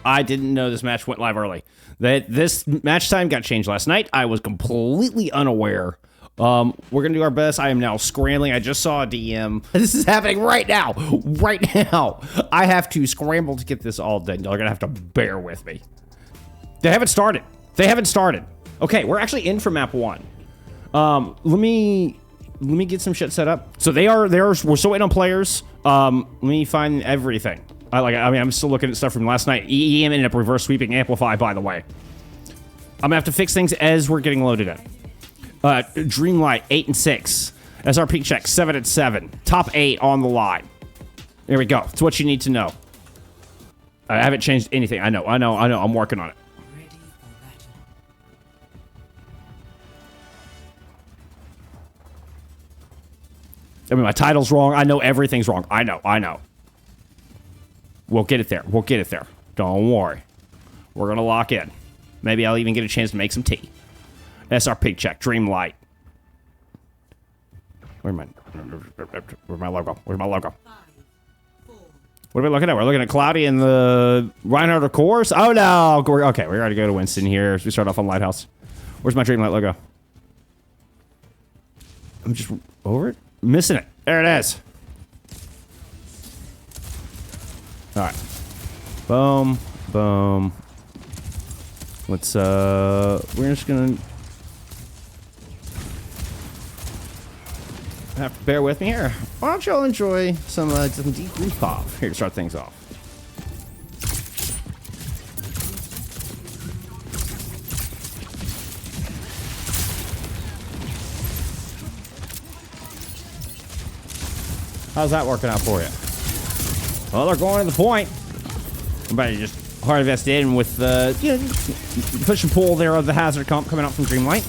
I didn't know this match went live early. This match time got changed last night. I was completely unaware. We're going to do our best. I am now scrambling. I just saw a DM. This is happening right now. Right now. I have to scramble to get this all done. Y'all are going to have to bear with me. They haven't started. They haven't started. Okay, we're actually in for map 1. Let me get some shit set up. So we're still waiting on players. Let me find everything. I'm still looking at stuff from last night. EM ended up reverse sweeping Amplify, by the way. I'm gonna have to fix things as we're getting loaded in. Dreamlight 8 and 6. SRPeakCheck 7 and 7. Top 8 on the line. There we go. It's what you need to know. I haven't changed anything. I know. I'm working on it. I mean, my title's wrong. I know everything's wrong. I know. We'll get it there. Don't worry. We're going to lock in. Maybe I'll even get a chance to make some tea. SRPeakCheck, Dreamlight. Where's my logo? What are we looking at? We're looking at Cloudy and the Reinhardt of course. Oh, no. Okay, we're going to go to Winston here. We start off on Lighthouse. Where's my Dreamlight logo? I'm just over it. Missing it. There it is. All right. Boom. Boom. Let's, we're just gonna have to bear with me here. Why don't y'all enjoy some deep roof pop here to start things off. How's that working out for you? Well, they're going to the point. Everybody just hard invested in with push and pull there of the hazard comp coming out from Dreamlight.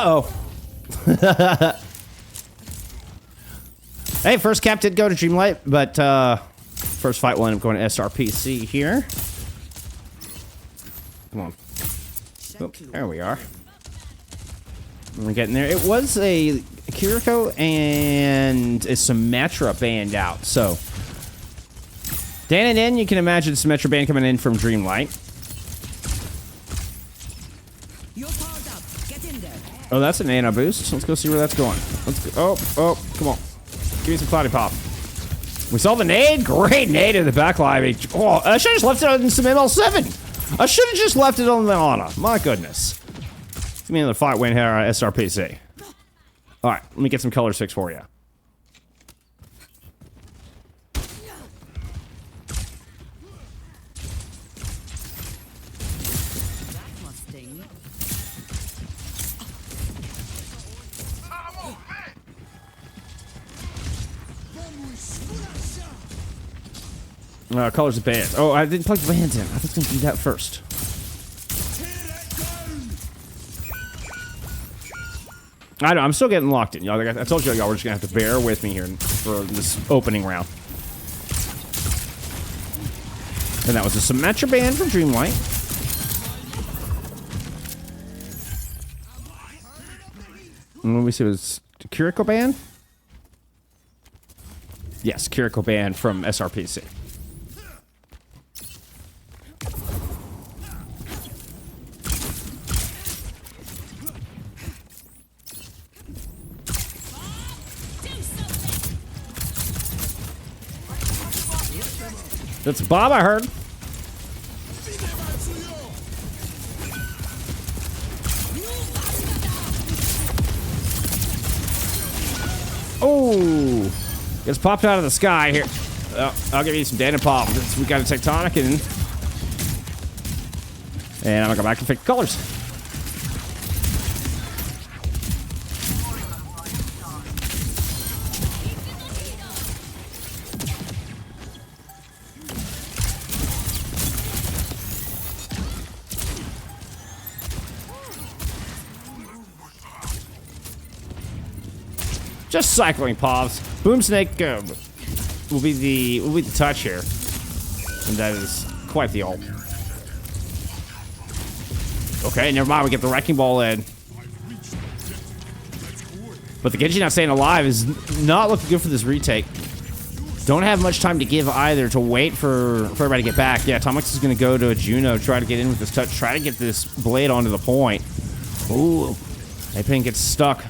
Uh-oh. Hey, first cap did go to Dreamlight, but first fight will end up going to SRPC here. Come on. Oh, there we are. We're getting there. It was a Kiriko and a Symmetra band out, so Dan and N, you can imagine Symmetra band coming in from Dreamlight. Oh, that's a nano boost. Let's go see where that's going. Let's go. Oh, come on. Give me some Cloudy Pop. We saw the nade. Great nade in the backline. Oh, I should have just left it on some ML7. I should have just left it on the Ana. My goodness. Give me another fight win here on SRPC. All right, let me get some colors fixed for you. Colors of bands. Oh, I didn't plug the bands in. I was going to do that first. I know, I'm still getting locked in. Y'all, I told y'all we're just going to have to bear with me here for this opening round. And that was a Symmetra band from Dreamlight. And let me see, it was a Kiriko band? Yes, Kiriko band from SRPC. That's Bob, I heard. Oh, gets popped out of the sky here. I'll give you some Dan and Pop. We got a Tectonic and I'm gonna go back and fix the colors. Just cycling pops. Boomsnake will be the touch here, and that is quite the ult. Okay, never mind. We get the wrecking ball in, but the Genji not staying alive is not looking good for this retake. Don't have much time to give either to wait for everybody to get back. Yeah, Tomix is going to go to a Juno, try to get in with this touch, try to get this blade onto the point. Ooh, Apin gets stuck.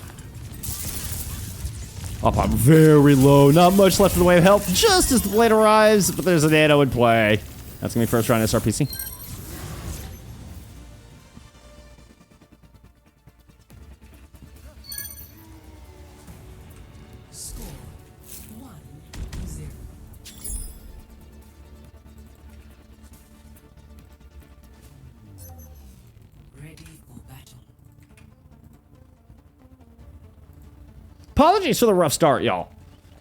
Up, I'm very low. Not much left in the way of health just as the blade arrives, but there's a nano in play. That's going to be first round SRPC. Apologies for the rough start, y'all.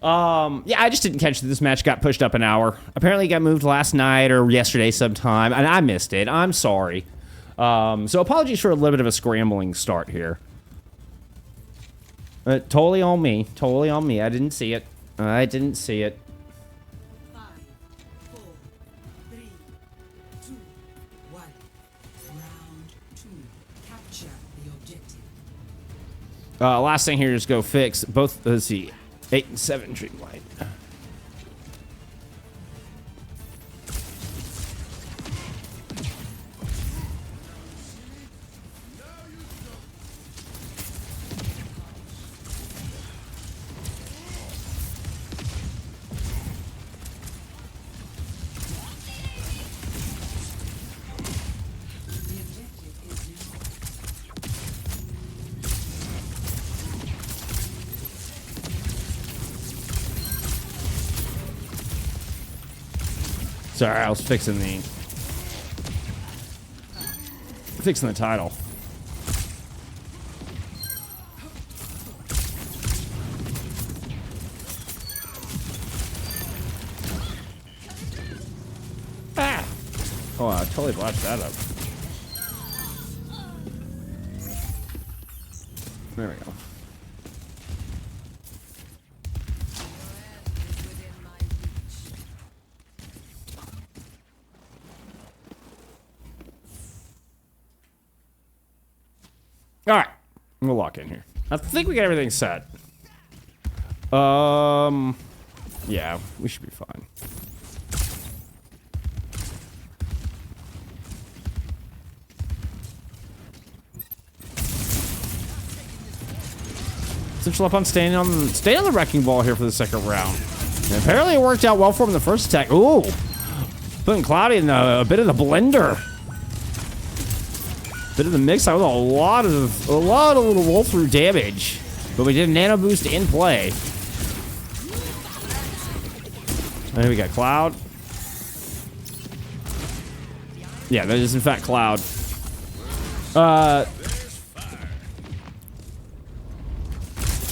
Yeah, I just didn't catch that this match got pushed up an hour. Apparently it got moved last night or yesterday sometime, and I missed it. I'm sorry. So apologies for a little bit of a scrambling start here. Totally on me. Totally on me. I didn't see it. I didn't see it. 5, 4, 3, 2, 1. Round 2. Capture the objective. Last thing here is go fix both, let's see, 8 and 7 Dreamlight. Sorry, I was fixing the title. Ah! Oh, I totally botched that up. There we go. All right, we'll lock in here. I think we got everything set. Yeah, we should be fine. Central up on staying on the wrecking ball here for the second round. And apparently it worked out well for him in the first attack. Ooh, putting Cloudy in a bit of the blender. Bit of the mix out with a lot of little roll through damage, but we did a nano boost in play. And we got Cloud. Yeah, that is in fact Cloud.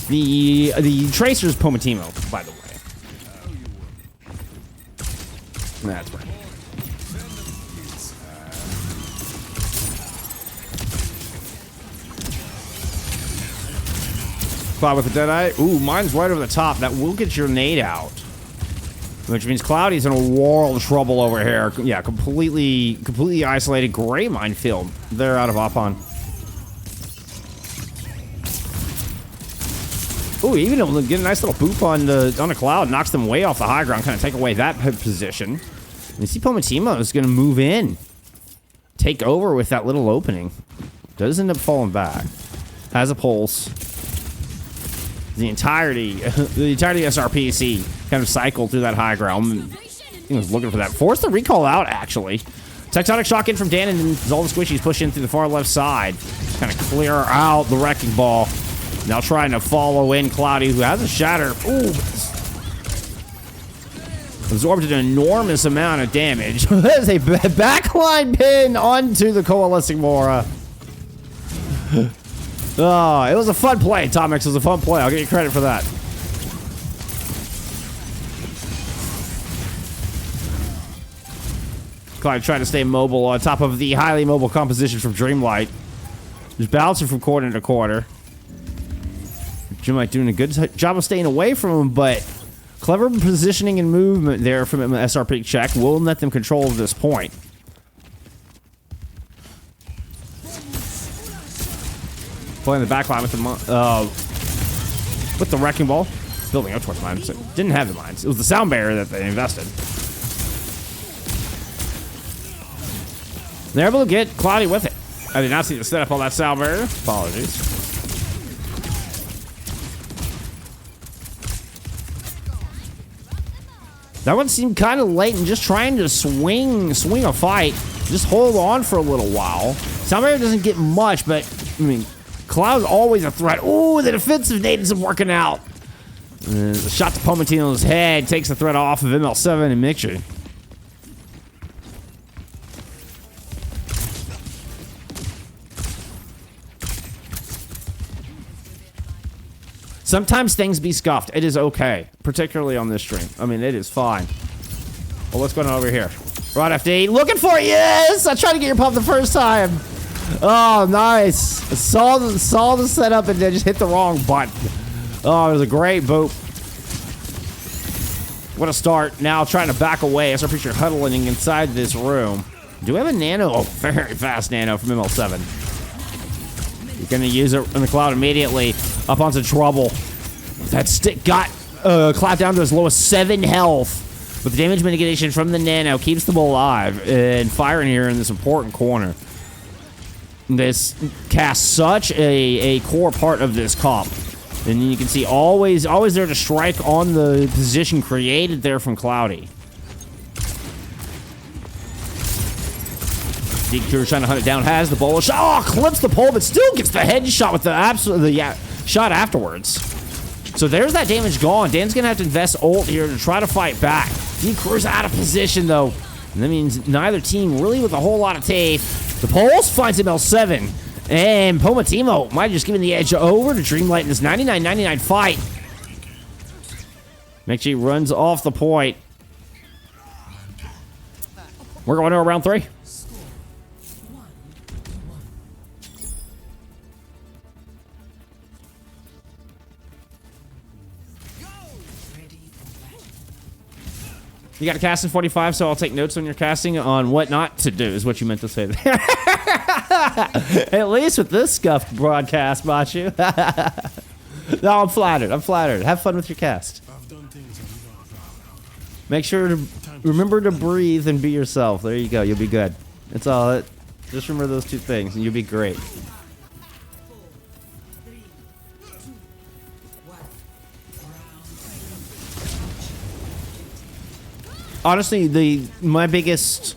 The Tracer's Pomatimo, by the way. That's right. Cloud with the Deadeye. Ooh, mine's right over the top. That will get your nade out. Which means Cloudy's in a world of trouble over here. Yeah, completely isolated. Great minefield. They're out of Opon. Ooh, even able to get a nice little boop on the Cloud. Knocks them way off the high ground. Kind of take away that position. And you see Pomatimo is going to move in. Take over with that little opening. Does end up falling back. Has a pulse. The entirety of SRPC kind of cycled through that high ground. He was looking for that. Forced the recall out, actually. Tectonic shock in from Dan, and all the squishies push in through the far left side. Kind of clear out the wrecking ball. Now trying to follow in Cloudy, who has a shatter. Ooh. Absorbed an enormous amount of damage. There's a backline pin onto the coalescing Mora. Oh, it was a fun play, Tomix. It was a fun play. I'll give you credit for that. Clyde trying to stay mobile on top of the highly mobile composition from Dreamlight. Just bouncing from corner to corner. Dreamlight doing a good job of staying away from him, but clever positioning and movement there from SRPeakCheck will let them control this point. Playing the back line with the wrecking ball. Building up towards mines. Didn't have the mines. It was the sound barrier that they invested. They're able to get Cloudy with it. I did not see the setup on that sound barrier. Apologies. That one seemed kind of late and just trying to swing a fight. Just hold on for a little while. Sound barrier doesn't get much, but I mean, Cloud's always a threat. Ooh, the defensive nade isn't working out. The shot to Pomatino's head takes the threat off of ML7 and Mixture. Sometimes things be scuffed. It is okay, particularly on this stream. I mean, it is fine. Well, what's going on over here? Right, FD, looking for it. Yes! I tried to get your pump the first time. Oh, nice. I saw the setup and then just hit the wrong button. Oh, it was a great boop. What a start. Now trying to back away. SRPeakCheck huddling inside this room. Do we have a nano? Oh, very fast nano from ML7. You're going to use it in the Cloud immediately. Up onto trouble. That stick got Cloud down to as low as 7 health. But the damage mitigation from the nano keeps them alive and firing here in this important corner. This casts such a core part of this comp. And you can see always there to strike on the position created there from Cloudy. DQ trying to hunt it down, has the bullet shot. Oh, clips the pole, but still gets the headshot with the shot afterwards. So there's that damage gone. Dan's gonna have to invest ult here to try to fight back. DQ's out of position though. And that means neither team really with a whole lot of teeth. The pulse finds ML7. And Pomatimo might have just given the edge over to Dreamlight in this 99-99 fight. McG runs off the point. We're going to round 3. You got a cast in 45, so I'll take notes on your casting on what not to do, is what you meant to say there. At least with this scuffed broadcast, Machu. No, I'm flattered. I'm flattered. Have fun with your cast. Make sure to remember to breathe and be yourself. There you go. You'll be good. That's all. Just remember those 2 things, and you'll be great. Honestly, my biggest,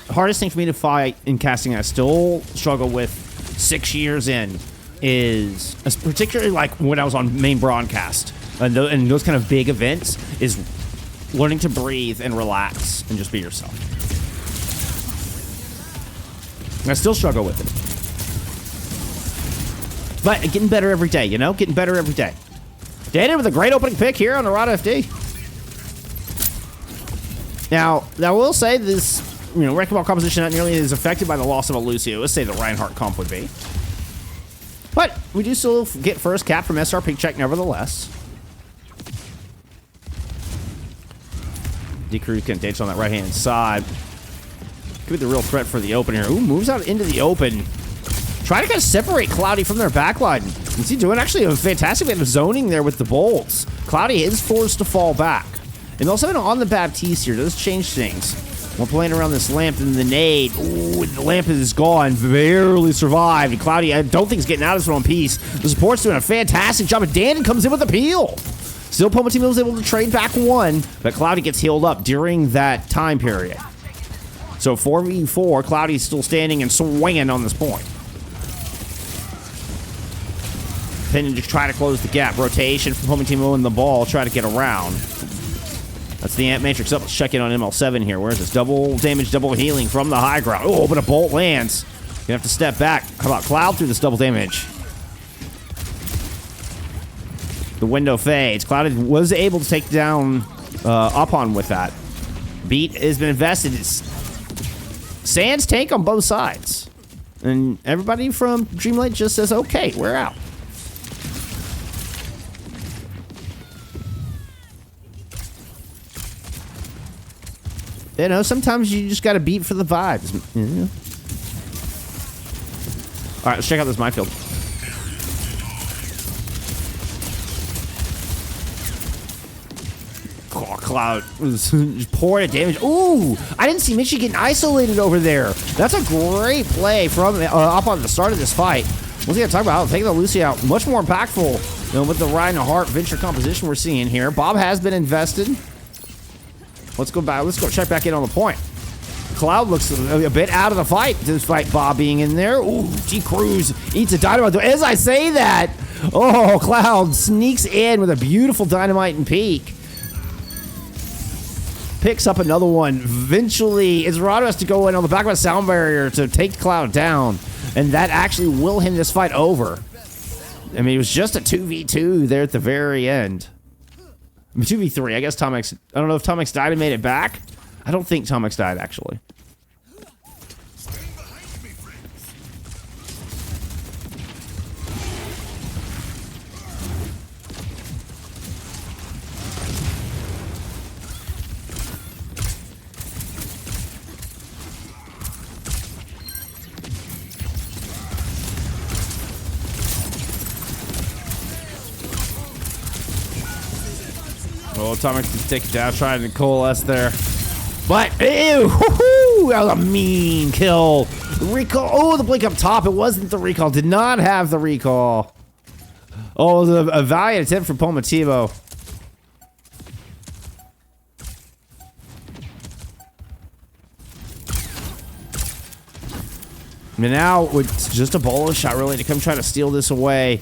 hardest thing for me to fight in casting, I still struggle with 6 years in, is particularly like when I was on main broadcast and those kind of big events, is learning to breathe and relax and just be yourself. I still struggle with it, but getting better every day. You know, getting better every day. Daniel with a great opening pick here on the Rod FD. Now, I will say this, wrecking ball composition not nearly is affected by the loss of a Lucio. Let's say the Reinhardt comp would be. But we do still get first cap from SRPeakCheck nevertheless. Decrew can dance on that right-hand side. Could be the real threat for the open here. Ooh, moves out into the open. Trying to kind of separate Cloudy from their backline. You see, doing actually a fantastic bit of zoning there with the bolts. Cloudy is forced to fall back. And also on the Baptiste here does change things. We're playing around this lamp and the nade. Ooh, the lamp is gone. Barely survived. And Cloudy, I don't think he's getting out of this one piece. The support's doing a fantastic job. And Dan comes in with a peel. Still, Pomatino was able to trade back 1, but Cloudy gets healed up during that time period. So 4v4, Cloudy's still standing and swinging on this point. Then to try to close the gap. Rotation from Pomatino and the ball. Try to get around. That's the Ant Matrix up. Let's check in on ML7 here. Where's this? Double damage, double healing from the high ground. Oh, but a bolt lands. Gonna have to step back. How about Cloud through this double damage? The window fades. Cloud was able to take down Upon with that. Beat has been invested. It's Sans tank on both sides. And everybody from Dreamlight just says, okay, we're out. You know, sometimes you just got to beat for the vibes. You know? All right, let's check out this minefield. Oh, Cloud was just pouring damage. Ooh, I didn't see Mitchie getting isolated over there. That's a great play from up on the start of this fight. What's he gonna talk about? Taking the Lucy out, much more impactful, you know, with the Reinhardt venture composition we're seeing here. Bob has been invested. Let's go back. Let's go check back in on the point. Cloud looks a bit out of the fight, despite Bob being in there. Ooh, G-Cruz eats a dynamite. As I say that, oh, Cloud sneaks in with a beautiful dynamite and peak. Picks up another one. Eventually, Izarado has to go in on the back of a sound barrier to take Cloud down, and that actually will him this fight over. I mean, it was just a 2v2 there at the very end. I mean, 2v3. I guess Tom X. I don't know if Tom X died and made it back. I don't think Tom X died, actually. Oh, Atomic can take it down, trying to coalesce there. But, ew, woohoo, that was a mean kill. Recall, oh, the blink up top. It wasn't the recall. Did not have the recall. Oh, a valiant attempt from Pomativo. And now, it's just a bolo shot, really, to come try to steal this away.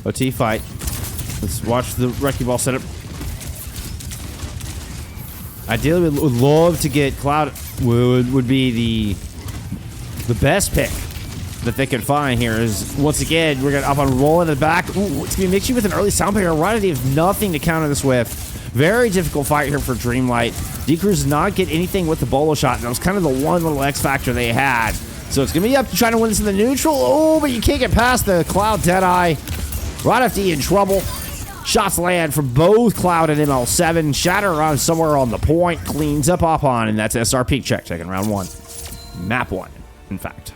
OT fight. Let's watch the Wrecking Ball setup. Ideally, we would love to get Cloud. Would be the best pick that they could find here. Is once again we're gonna up on rolling it back. Ooh, it's gonna mix you with an early sound barrier. Right, have nothing to counter this with. Very difficult fight here for Dreamlight. D-Cruz does not get anything with the bolo shot, and that was kind of the one little X factor they had. So it's gonna be up to trying to win this in the neutral. Oh, but you can't get past the Cloud Deadeye. Right FD in trouble. Shots land from both Cloud and ML7. Shatter around somewhere on the point. Cleans up on, and that's SRPeakCheck taking round 1. Map 1, in fact.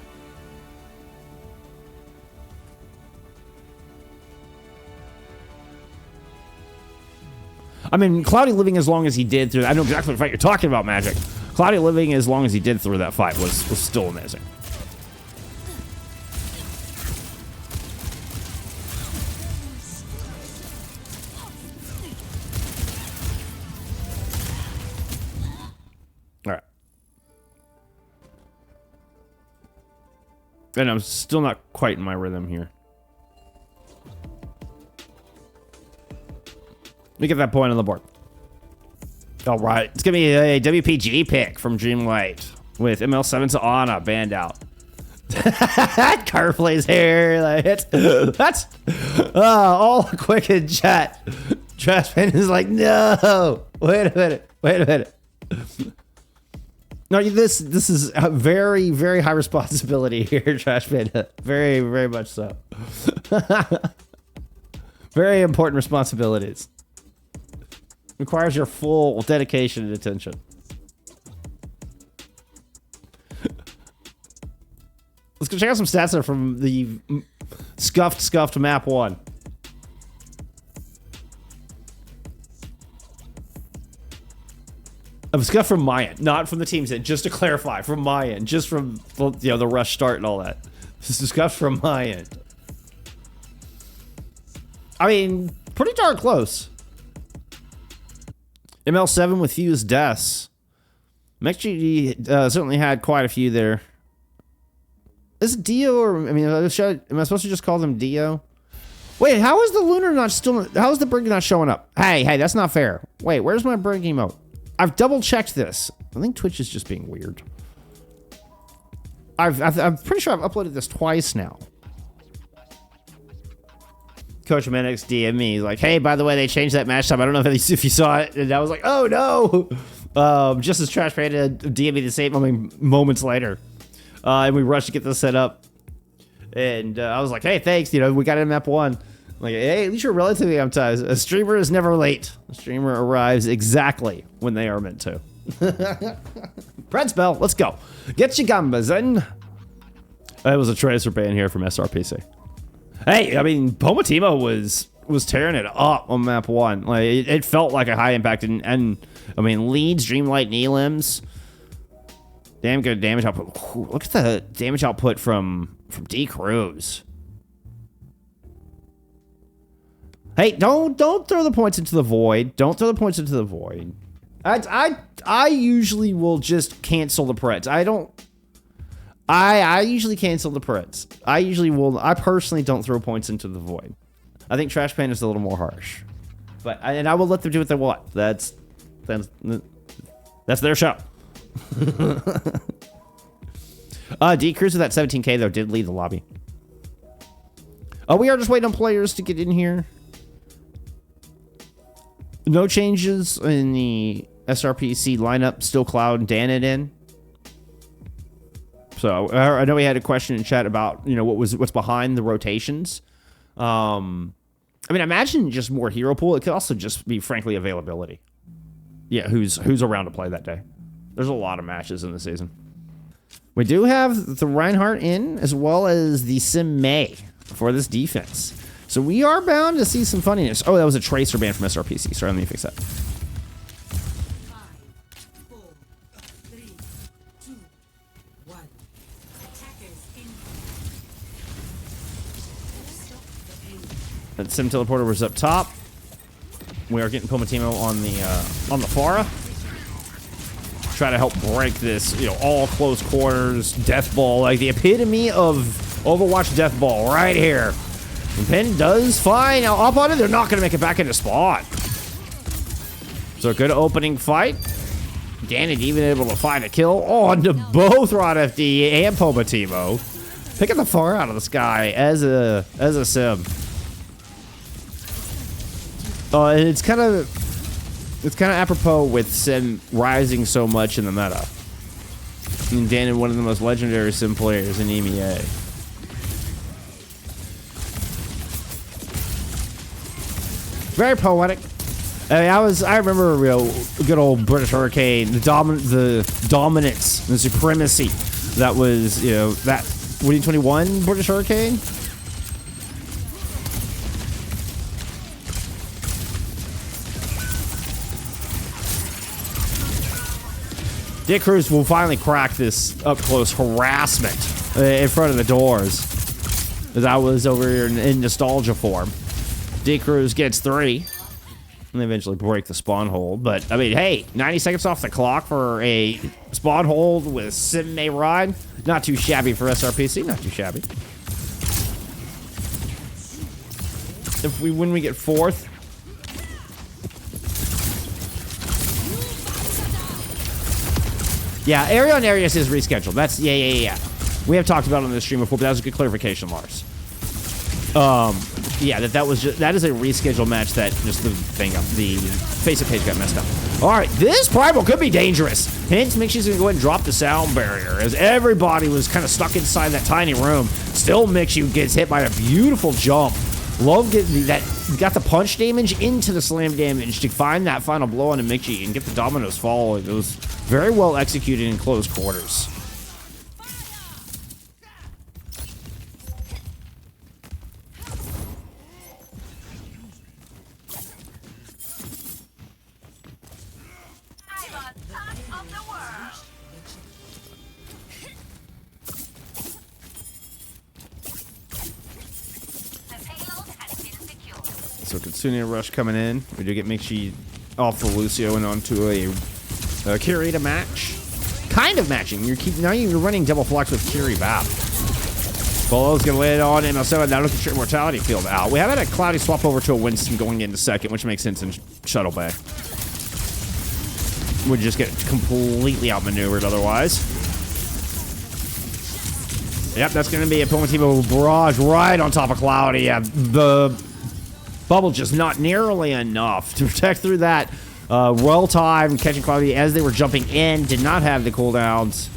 I mean, Cloudy living as long as he did through... I know exactly what fight you're talking about, Magic. Cloudy living as long as he did through that fight was still amazing. All right. And I'm still not quite in my rhythm here. Let me get that point on the board. All right. It's going to be a WPG pick from Dreamlight with ML7 to Ana banned out. Car plays here. Like, that's all quick in chat. Trashman is like, no. Wait a minute. Wait a minute. No, this is a very, very high responsibility here, Trashman. Very, very much so. Very important responsibilities. Requires your full dedication and attention. Let's go check out some stats there from the scuffed map 1. Scuffed from my end, not from the team's end. Just to clarify, from my end, just from the rush start and all that. This is scuffed from my end. I mean, pretty darn close. ML7 with fused deaths. MXGD certainly had quite a few there. Is it Dio or am I supposed to just call them Dio? Wait, how is the Lunar not still? How is the Brig not showing up? Hey, that's not fair. Wait, where's my Brig emote? I've double checked this. I think Twitch is just being weird. I'm pretty sure I've uploaded this twice now. Coach Menix DM'd me. He's like, hey, by the way, they changed that match time. I don't know if you saw it. And I was like, oh no. Just as Trash Panda DM'd me the same moments later. And we rushed to get this set up. And I was like, hey, thanks. We got it in map 1. Like, hey, at least you're relatively on time. A streamer is never late. A streamer arrives exactly when they are meant to. Red spell, let's go. Get your gambas in. That was a tracer ban here from SRPC. Hey, I mean, Pomatimo was tearing it up on map 1. Like, it felt like a high impact, and I mean, leads, Dreamlight, and Elims. Damn good damage output. Ooh, look at the damage output from D Cruz. Hey, don't throw the points into the void. Don't throw the points into the void. I usually will just cancel the Preds. I usually cancel the Preds. I personally don't throw points into the void. I think Trash Pan is a little more harsh. But I will let them do what they want. That's their show. D Cruz with that 17k though did lead the lobby. Oh, we are just waiting on players to get in here. No changes in the SRPC lineup. Still Cloud and Danet in. So I know we had a question in chat about, you know, what's behind the rotations. I mean, I imagine just more hero pool. It could also just be, frankly, availability. Yeah, who's around to play that day. There's a lot of matches in the season. We do have the Reinhardt in, as well as the Sim May for this defense. So we are bound to see some funniness. Oh, that was a tracer ban from SRPC. Sorry, let me fix that. 5, 4, 3, 2, 1. Attackers in. That Sim Teleporter was up top. We are getting Pomatimo on the Pharah. Try to help break this, you know, all close quarters death ball, like the epitome of Overwatch death ball right here. And Pen does fine. Now up on it, they're not going to make it back into spawn. So good opening fight. Danet even able to find a kill on both Rod FD and Pomatimo. Picking the far out of the sky as a sim. And it's kind of apropos with sim rising so much in the meta. And Danet, one of the most legendary sim players in EMEA. Very poetic. I mean, I remember, you know, good old British Hurricane, the dominance, the supremacy that was, you know, that 2021 British Hurricane. Dick Cruz will finally crack this up-close harassment in front of the doors. As I was over here in nostalgia form. Dick Cruz gets 3. And they eventually break the spawn hold. But, I mean, hey, 90 seconds off the clock for a spawn hold with Sim May Ride. Not too shabby for SRPC. Not too shabby. If we win, we get 4th. Yeah, Area on Arius is rescheduled. That's, yeah. We have talked about it on the stream before, but that was a good clarification, Lars. Yeah, that is a rescheduled match that just the FACEIT page got messed up. All right, this Primal could be dangerous. Hence, Mixi's gonna go ahead and drop the sound barrier as everybody was kind of stuck inside that tiny room. Still, Mixi gets hit by a beautiful jump. Love getting that, got the punch damage into the slam damage to find that final blow onto Mixi and get the dominoes fall. It was very well executed in close quarters. So Kitsune Rush coming in. We do get Mixi off the Lucio and onto a Kirita match. Kind of matching. Now you're running double flex with Kiri Vap. Bolo's gonna lay it on ML7. Now look at your Immortality field out. We have had a Cloudy swap over to a Winston going into second, which makes sense in Shuttle Bay. Would just get completely outmaneuvered otherwise. Yep, that's gonna be a Pomatimo barrage right on top of Cloudy. Yeah, the bubble just not nearly enough to protect through that. Well timed catching Cloudy as they were jumping in. Did not have the cooldowns.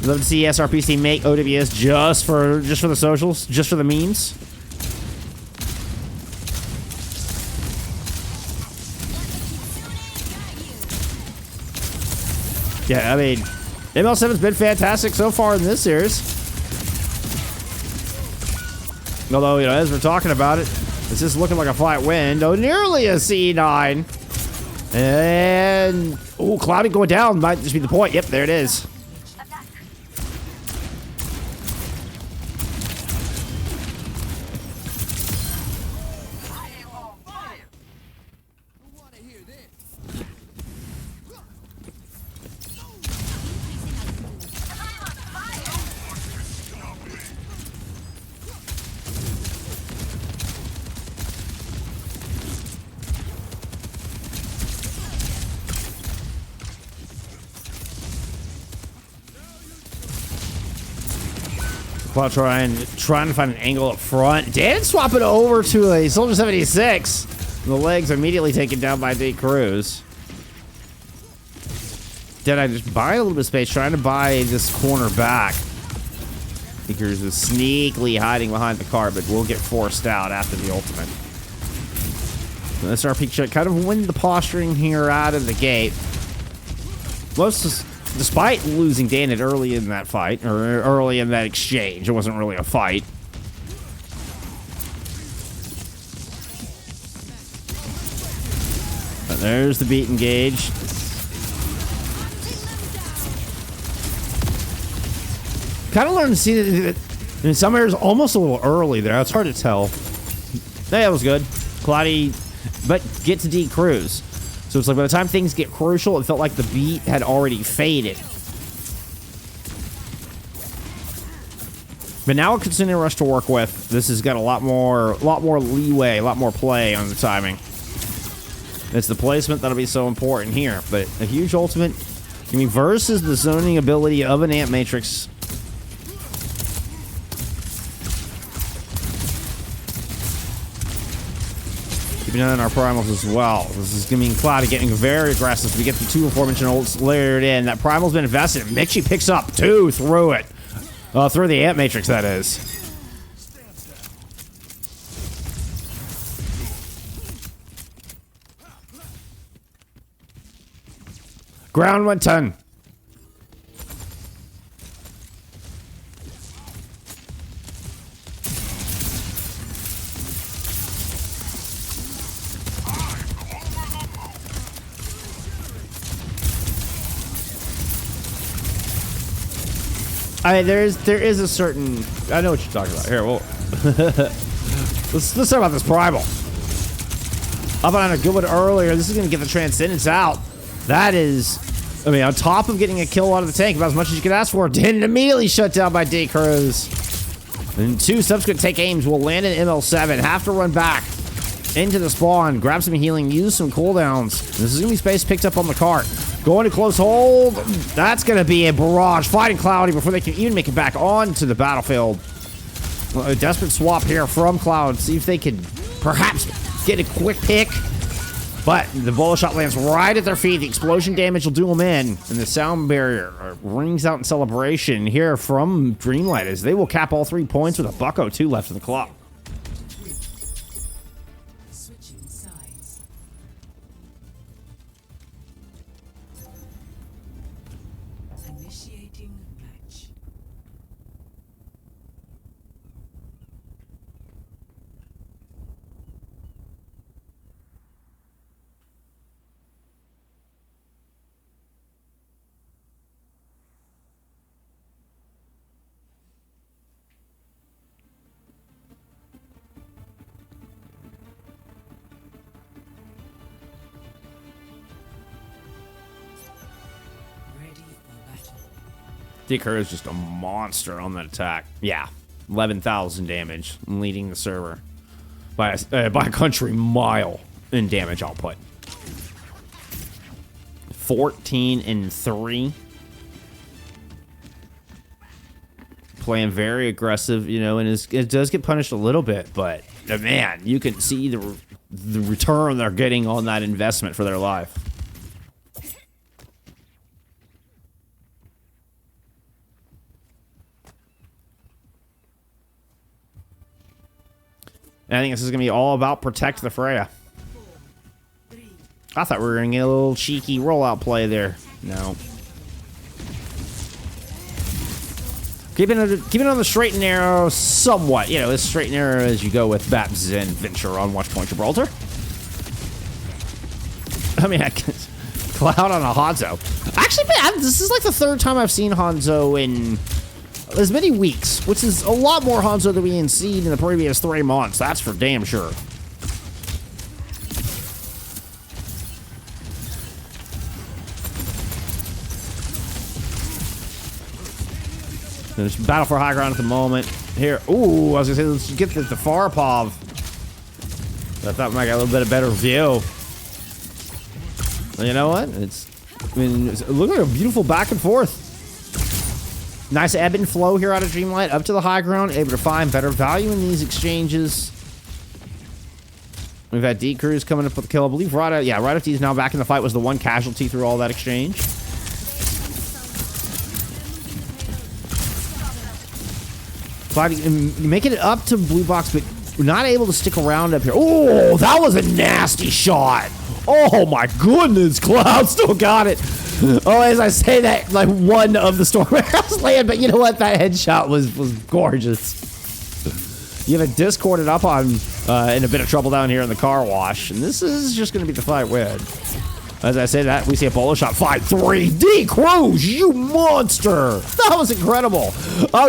Love to see SRPC make OWS just for the socials, just for the memes. Yeah, I mean, ML7's been fantastic so far in this series. Although, you know, as we're talking about it, it's just looking like a flat win. Oh, nearly a C9. And, oh, Cloudy going down might just be the point. Yep, there it is. While trying to find an angle up front. Dan swap it over to a Soldier 76. The legs immediately taken down by D Cruz. Did I just buy a little bit of space trying to buy this corner back? D Cruz is sneakily hiding behind the car, but will get forced out after the ultimate. The SRPeakCheck kind of win the posturing here out of the gate. Despite losing Danet early in that fight, or early in that exchange, it wasn't really a fight. But there's the beat engage. Kind of learned to see that in some areas almost a little early there. It's hard to tell. Yeah, that was good. Cloudy, but get to D Cruz. So it's like by the time things get crucial, it felt like the beat had already faded. But now with Kitsune Rush to work with, this has got a lot more leeway, a lot more play on the timing. It's the placement that'll be so important here. But a huge ultimate, I mean, versus the zoning ability of an Amp Matrix. Keeping an eye on our primals as well. This is going to mean Cloudy getting very aggressive. We get the two aforementioned ults layered in. That primal's been invested. Mixie picks up two through it. Through the Amp Matrix, that is. Ground 110. I mean, there is a certain. I know what you're talking about. Here, well, let's talk about this primal. Up on a good one earlier. This is going to get the Transcendence out. That is, I mean, on top of getting a kill out of the tank, about as much as you could ask for. Didn't immediately shut down by D Cruz. And two subsequent take aims will land in ML7. Have to run back into the spawn, grab some healing, use some cooldowns. This is going to be space picked up on the cart. Going to close hold. That's going to be a barrage. Fighting Cloudy before they can even make it back onto the battlefield. Well, a desperate swap here from Cloud. See if they could perhaps get a quick pick. But the bullet shot lands right at their feet. The explosion damage will do them in. And the sound barrier rings out in celebration here from Dreamlight as they will cap all 3 points with a $1.02 left in the clock. Switching sides. Initiating match. Ready for battle. Dicker is just a monster on that attack. Yeah, 11,000 damage, leading the server by a country mile in damage output. 14-3. Playing very aggressive, you know, and it does get punished a little bit, but man, you can see the return they're getting on that investment for their life. And I think this is going to be all about protect the Freya. I thought we were going to get a little cheeky rollout play there. No. Keeping it on the straight and narrow somewhat. You know, as straight and narrow as you go with Babs and Venture on Watchpoint Gibraltar. I mean, Cloud on a Hanzo. Actually, man, this is like the third time I've seen Hanzo in as many weeks, which is a lot more Hanzo than we had seen in the previous 3 months. That's for damn sure. There's battle for high ground at the moment. Here, ooh, I was gonna say, let's get the Farpov. I thought we might get a little bit of better view. You know what? Look at a beautiful back and forth. Nice ebb and flow here out of Dreamlight up to the high ground, able to find better value in these exchanges. We've had D-Cruz coming up with the kill. I believe Radifd is now back in the fight, was the one casualty through all that exchange. Making it up to blue box, but we're not able to stick around up here. Oh, that was a nasty shot. Oh my goodness, Cloud still got it. Oh, as I say that, like one of the storm arrows land, but you know what? That headshot was gorgeous. You have a discorded up on in a bit of trouble down here in the car wash, and this is just going to be the fight win. As I say that, we see a bolo shot. 5-3. D-Cruz, you monster. That was incredible.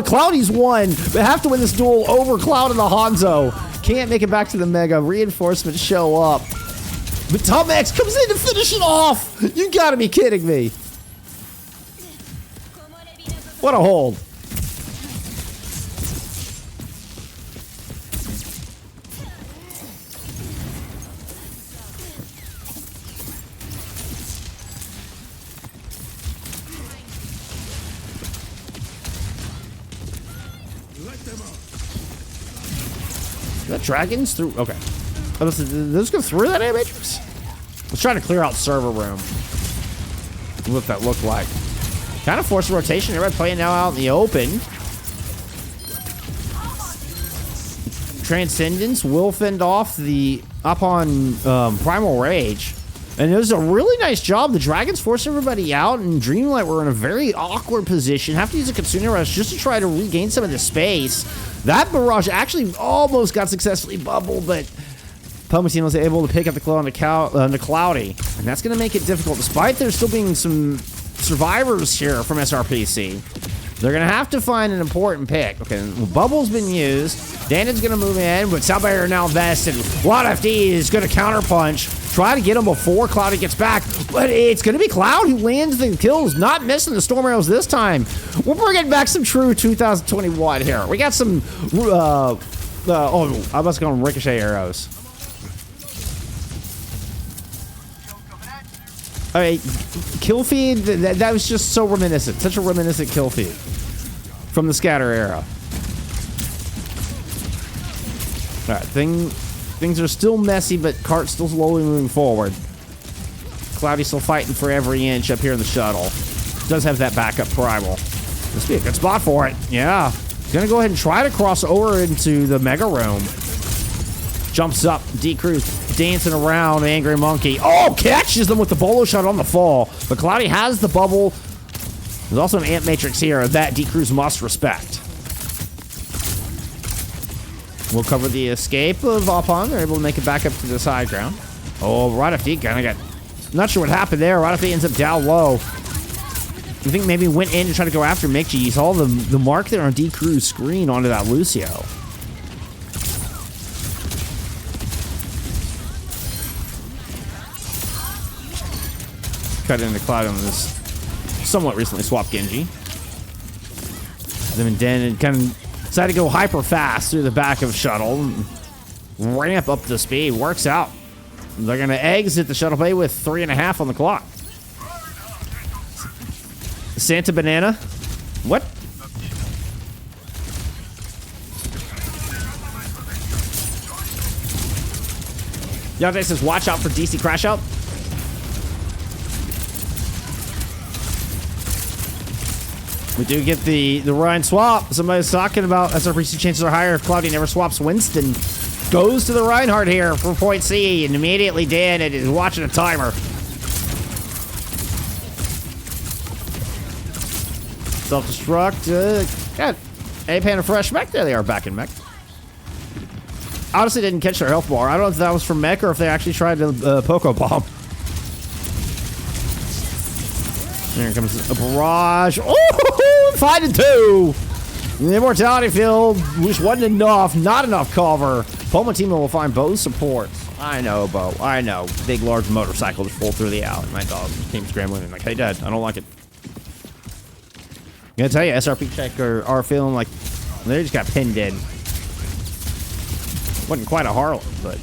Cloudy's won, but have to win this duel over Cloud and the Hanzo. Can't make it back to the Mega. Reinforcements show up. But Tom X comes in to finish it off. You gotta be kidding me. What a hold. That dragons through. Okay. Oh, those go through that matrix? Let's try to clear out server room. What that looked like. Kind of forced rotation. Everybody playing now out in the open. Transcendence will fend off the up on Primal Rage. And it was a really nice job. The dragons forced everybody out, and Dreamlight were in a very awkward position. Have to use a Kitsune Rush just to try to regain some of the space. That barrage actually almost got successfully bubbled, but Palmatine was able to pick up the claw on the Cloudy. And that's going to make it difficult, despite there still being some survivors here from SRPC. They're going to have to find an important pick. Okay, Bubble's been used. Danon's going to move in, but Soundbarrier now vested. Watchpoint is going to counterpunch. Try to get him before Cloudy gets back, but it's going to be Cloud who lands the kills, not missing the storm arrows this time. We're bringing back some true 2021 here. We got some, I was going ricochet arrows. All right, kill feed, that was just so reminiscent. Such a reminiscent kill feed from the scatter era. All right, things are still messy, but Cart's still slowly moving forward. Cloudy's still fighting for every inch up here in the shuttle. Does have that backup primal. This be a good spot for it. Yeah. He's gonna go ahead and try to cross over into the Mega Room. Jumps up, D-Cruz dancing around, Angry Monkey. Oh, catches them with the bolo shot on the fall. But Cloudy has the bubble. There's also an Ant Matrix here that D-Cruz must respect. We'll cover the escape of Opon. They're able to make it back up to the side ground. Oh, Radifd kind of got... Not sure what happened there. Radifd ends up down low. I think maybe went in to try to go after Mikji. He saw the mark there on D-Cruz's screen onto that Lucio. Cut into Cloud on this somewhat recently swapped Genji. Then kind of decided to go hyper fast through the back of shuttle and ramp up the speed. Works out. They're going to exit the shuttle bay with 3.5 on the clock. Santa Banana. What? Yonde says, watch out for DC crash out. We do get the Ryan swap. Somebody's talking about SRPC chances are higher if Cloudy never swaps Winston. goes to the Reinhardt here for point C, and immediately Dan is watching a timer. Self-destruct. God, A-Pan and Fresh Mech. There they are, back in Mech. Honestly, didn't catch their health bar. I don't know if that was from Mech or if they actually tried to Poco Bomb. Here comes a barrage. Oh, 5-2. The Immortality Field, which wasn't enough. Not enough cover. Pomatimo will find both supports. I know, Bo. I know. Big, large motorcycle just pulled through the alley. My dog came scrambling and like, hey, Dad, I don't like it. I'm gonna tell you, SRPeakCheck are feeling like they just got pinned in. Wasn't quite a Harlem, but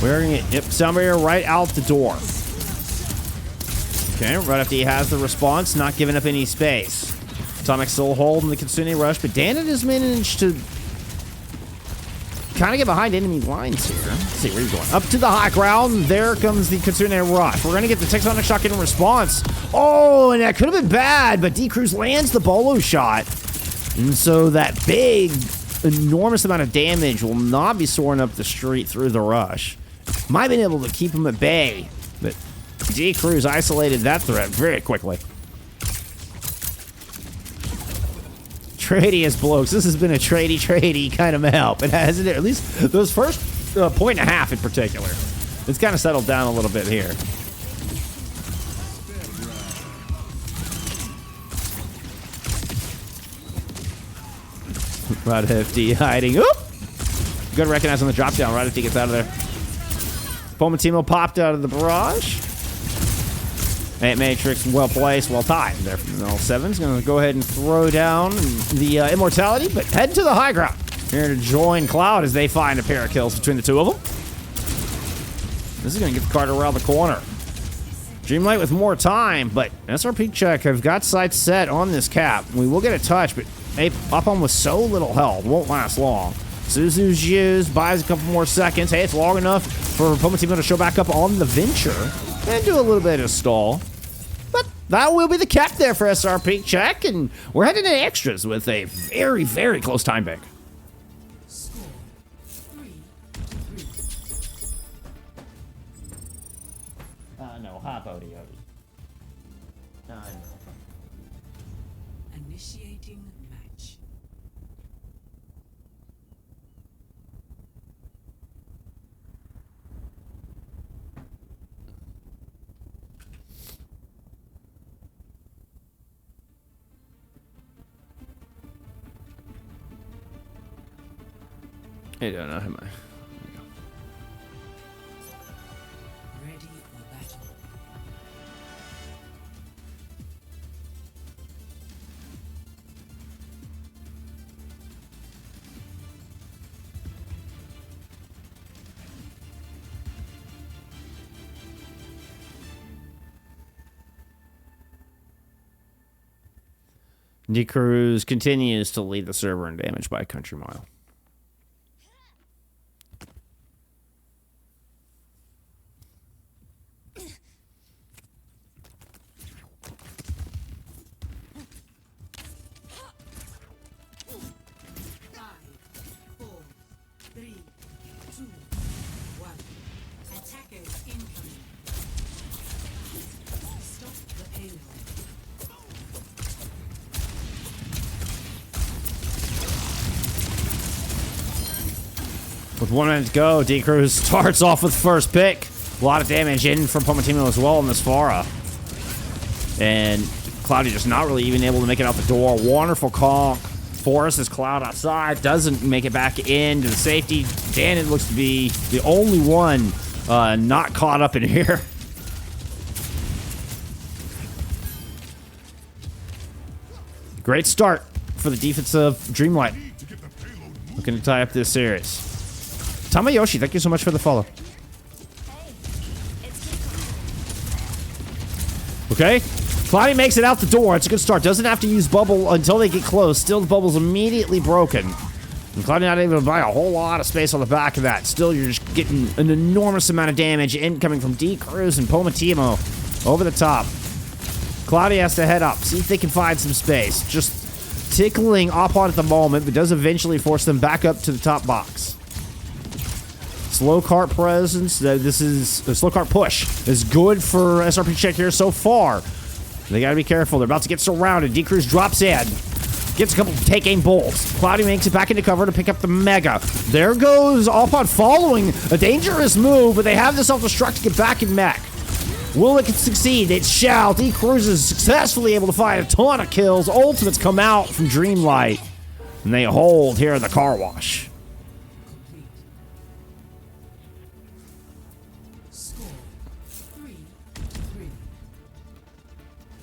we're gonna get somebody right out the door. Okay, right after he has the response, not giving up any space. Atomic still holding the Kitsune Rush, but Dana has managed to kind of get behind enemy lines here. Let's see where he's going. Up to the high ground. There comes the Kitsune Rush. We're going to get the Tectonic Shock in response. Oh, and that could have been bad, but D-Cruz lands the bolo shot. And so that big, enormous amount of damage will not be soaring up the street through the rush. Might have been able to keep him at bay, but D-Cruz isolated that threat very quickly. Tradie as blokes. This has been a tradey kind of map. It hasn't it? At least those first point and a half in particular. It's kind of settled down a little bit here. Right FD hiding. Oop! Good recognize on the drop down. Right FD gets out of there. Pomatimo popped out of the barrage. Matrix well placed, well timed there from L7's going to go ahead and throw down the Immortality, but head to the high ground. Here to join Cloud as they find a pair of kills between the two of them. This is going to get the card around the corner. Dreamlight with more time, but SRPeakCheck have got sights set on this cap. We will get a touch, but up on with so little health won't last long. Suzu's used, buys a couple more seconds. Hey, it's long enough for Pomatimo to show back up on the Venture and do a little bit of stall. But that will be the cap there for SRPeakCheck, and we're heading to extras with a very, very close time bank. Score 3-3. No, hop Odie. Initiating match. I don't know how my. Ready for battle. D-Cruz continues to lead the server in damage by a country mile. With 1 minute to go, D-Cruz starts off with first pick. A lot of damage in from Pomatimo as well in this Pharah. And Cloudy just not really even able to make it out the door. Wonderful conk. Forces Cloud outside. Doesn't make it back into the safety. Dan, it looks to be the only one not caught up in here. Great start for the defense of Dreamlight. Looking to tie up this series. Tamayoshi, thank you so much for the follow. Okay. Cloudy makes it out the door. It's a good start. Doesn't have to use bubble until they get close. Still, the bubble's immediately broken. And Cloudy not able to buy a whole lot of space on the back of that. Still, you're just getting an enormous amount of damage incoming from D-Cruz and Pomatimo over the top. Cloudy has to head up. See if they can find some space. Just tickling Opon at the moment, but does eventually force them back up to the top box. Slow cart presence. This is a slow cart push. Is good for SRPeakCheck here so far. They gotta be careful. They're about to get surrounded. D-Cruz drops in. Gets a couple take aim bolts. Cloudy makes it back into cover to pick up the Mega. There goes Opon following a dangerous move, but they have the self-destruct to get back in mech. Will it succeed? It shall. D-Cruz is successfully able to find a ton of kills. Ultimates come out from Dreamlight. And they hold here in the car wash. Score 3-3.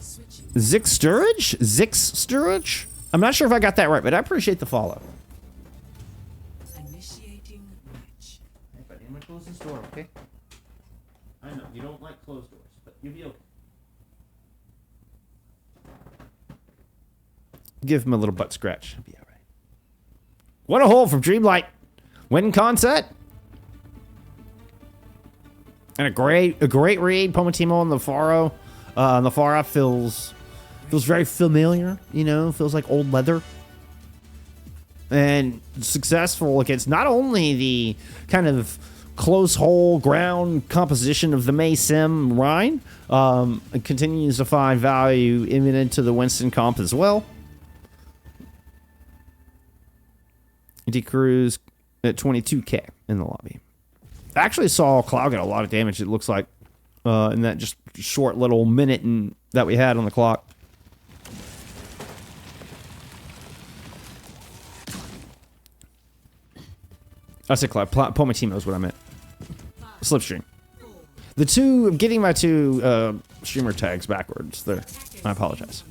Switching. Zix Sturridge? I'm not sure if I got that right, but I appreciate the follow. Initiating match. Hey, buddy, I'm gonna close this door, okay? I know, you don't like closed doors, but you'll be okay. Give him a little butt scratch. He'll be alright. What a hold from Dreamlight. Win concept. And a great read. Pomatimo on the Faro. On the far off feels very familiar, you know, feels like old leather. And successful against not only the kind of close hole ground composition of the May Sim Rhine, it continues to find value imminent to the Winston comp as well. D-Cruz at 22k in the lobby. I actually saw Cloud get a lot of damage, it looks like, in that just short little minute that we had on the clock. I said Cloud. Pomatimo is what I meant. Slipstream. The two, I'm getting my two streamer tags backwards there. I apologize.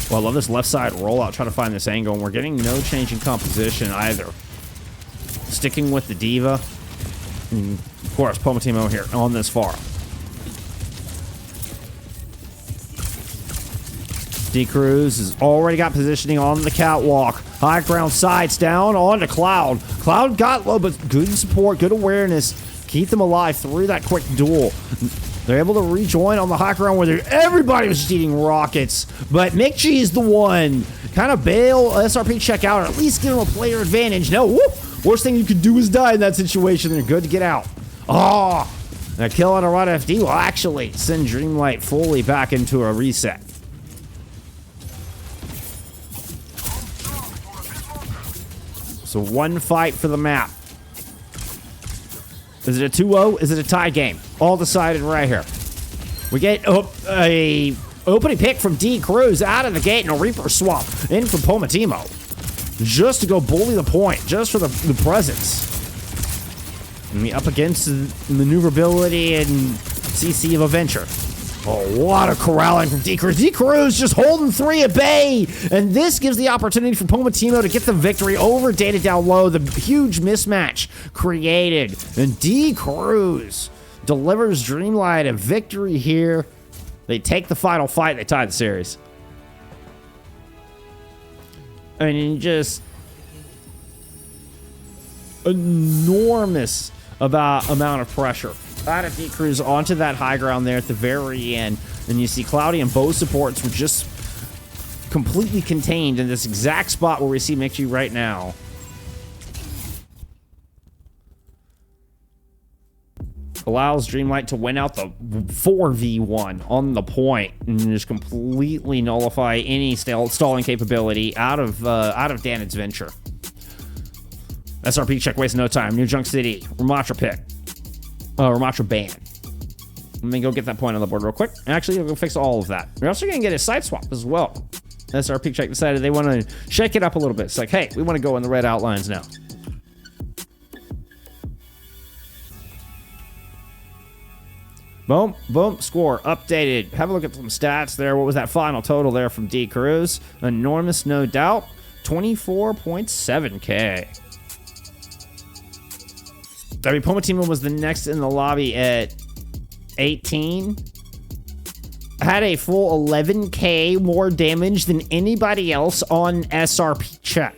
Well, I love this left side rollout, trying to find this angle, and we're getting no change in composition either. Sticking with the Diva. And of course, Pomatimo here on this far. D-Cruz has already got positioning on the catwalk. High ground sides down onto Cloud. Cloud got low, but good support, good awareness. Keep them alive through that quick duel. They're able to rejoin on the high ground where everybody was just eating rockets. But McG is the one. Kind of bail SRPeakCheck out, or at least give him a player advantage. No, whoop. Worst thing you could do is die in that situation. They're good to get out. Oh, that kill on a right FD will actually send Dreamlight fully back into a reset. So one fight for the map. Is it a 2-0? Is it a tie game? All decided right here. We get a opening pick from D-Cruz out of the gate and a Reaper swap in from Pomatimo. Just to go bully the point, just for the presence. And up against the maneuverability and CC of Adventure. A lot of corralling from D-Cruz. D-Cruz just holding 3 at bay. And this gives the opportunity for Pomatimo to get the victory over Data down low. The huge mismatch created. And D-Cruz delivers Dreamlight a victory here. They take the final fight. They tie the series. I mean, just enormous amount of pressure out of D-Cruz onto that high ground there at the very end. And you see Cloudy and both supports were just completely contained in this exact spot where we see McG right now. Allows Dreamlight to win out the 4v1 on the point and just completely nullify any stalling capability out of Danid's venture. SRPeakCheck wastes no time. New Junk City, Ramatra pick. Ramatra ban. Let me go get that point on the board real quick. Actually, we'll fix all of that. We're also going to get a side swap as well. SRPeakCheck decided they want to shake it up a little bit. It's like, hey, we want to go in the red outlines now. Boom, boom, score updated. Have a look at some stats there. What was that final total there from D-Cruz? Enormous, no doubt. 24.7k. I mean, Pomatimo was the next in the lobby at 18. Had a full 11k more damage than anybody else on SRPeakCheck.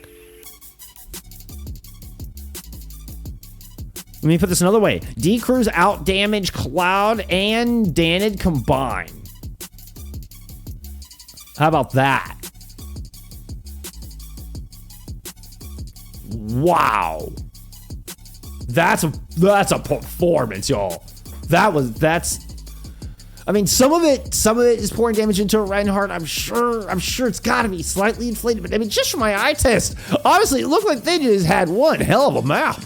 Let me put this another way. D-Crew's out damage Cloud and Danid combined. How about that? Wow. That's a performance, y'all. I mean, some of it is pouring damage into a Reinhardt. I'm sure it's gotta be slightly inflated, but I mean, just from my eye test, honestly, it looked like they just had one hell of a map.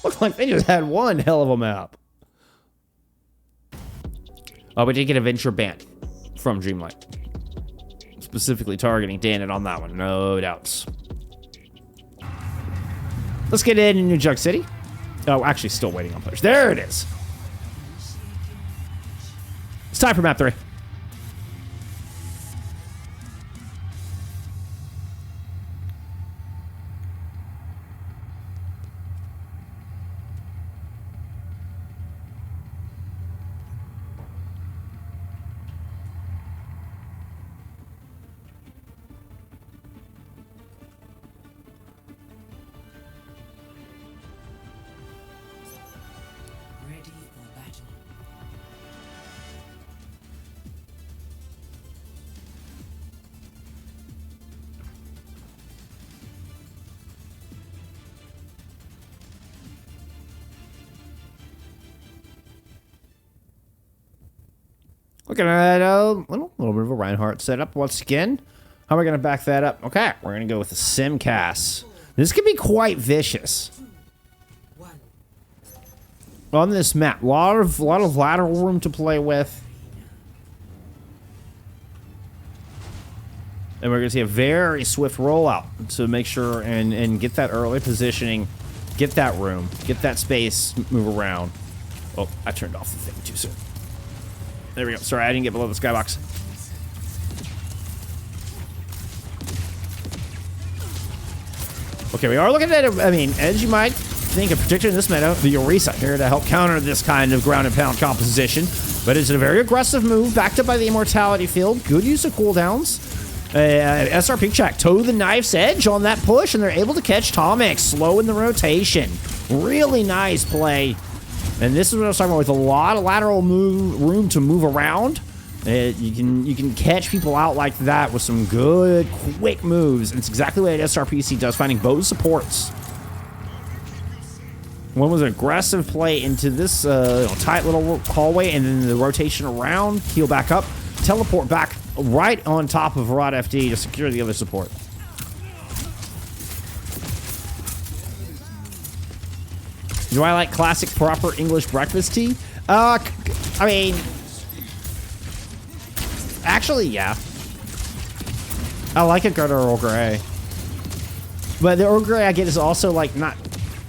Oh, we did get a venture ban from Dreamlight. Specifically targeting Danid on that one, no doubts. Let's get in New Jug City. Oh, actually still waiting on players. There it is. It's time for map 3. Ready for battle. Looking at a little bit of a Reinhardt setup once again. How am I going to back that up? Okay, we're going to go with the Simcast. This could be quite vicious. 1. On this map, a lot of lateral room to play with. And we're going to see a very swift rollout to make sure and get that early positioning, get that room, get that space, move around. Oh, I turned off the thing too soon. There we go. Sorry, I didn't get below the skybox. Okay, we are looking at it. I mean, as you might think, in particular in this meta, the Orisa here to help counter this kind of ground and pound composition. But it's a very aggressive move, backed up by the Immortality Field. Good use of cooldowns. SRPeakCheck toe the knife's edge on that push, and they're able to catch Tomic slow in the rotation. Really nice play. And this is what I was talking about, with a lot of lateral room to move around. You can catch people out like that with some good, quick moves. And it's exactly what SRPC does, finding both supports. One was an aggressive play into this tight little hallway, and then the rotation around, heal back up, teleport back right on top of Rod FD to secure the other support. Do I like classic proper English breakfast tea? I mean, actually, yeah. I like a good Earl Grey. But the Earl Grey I get is also like not,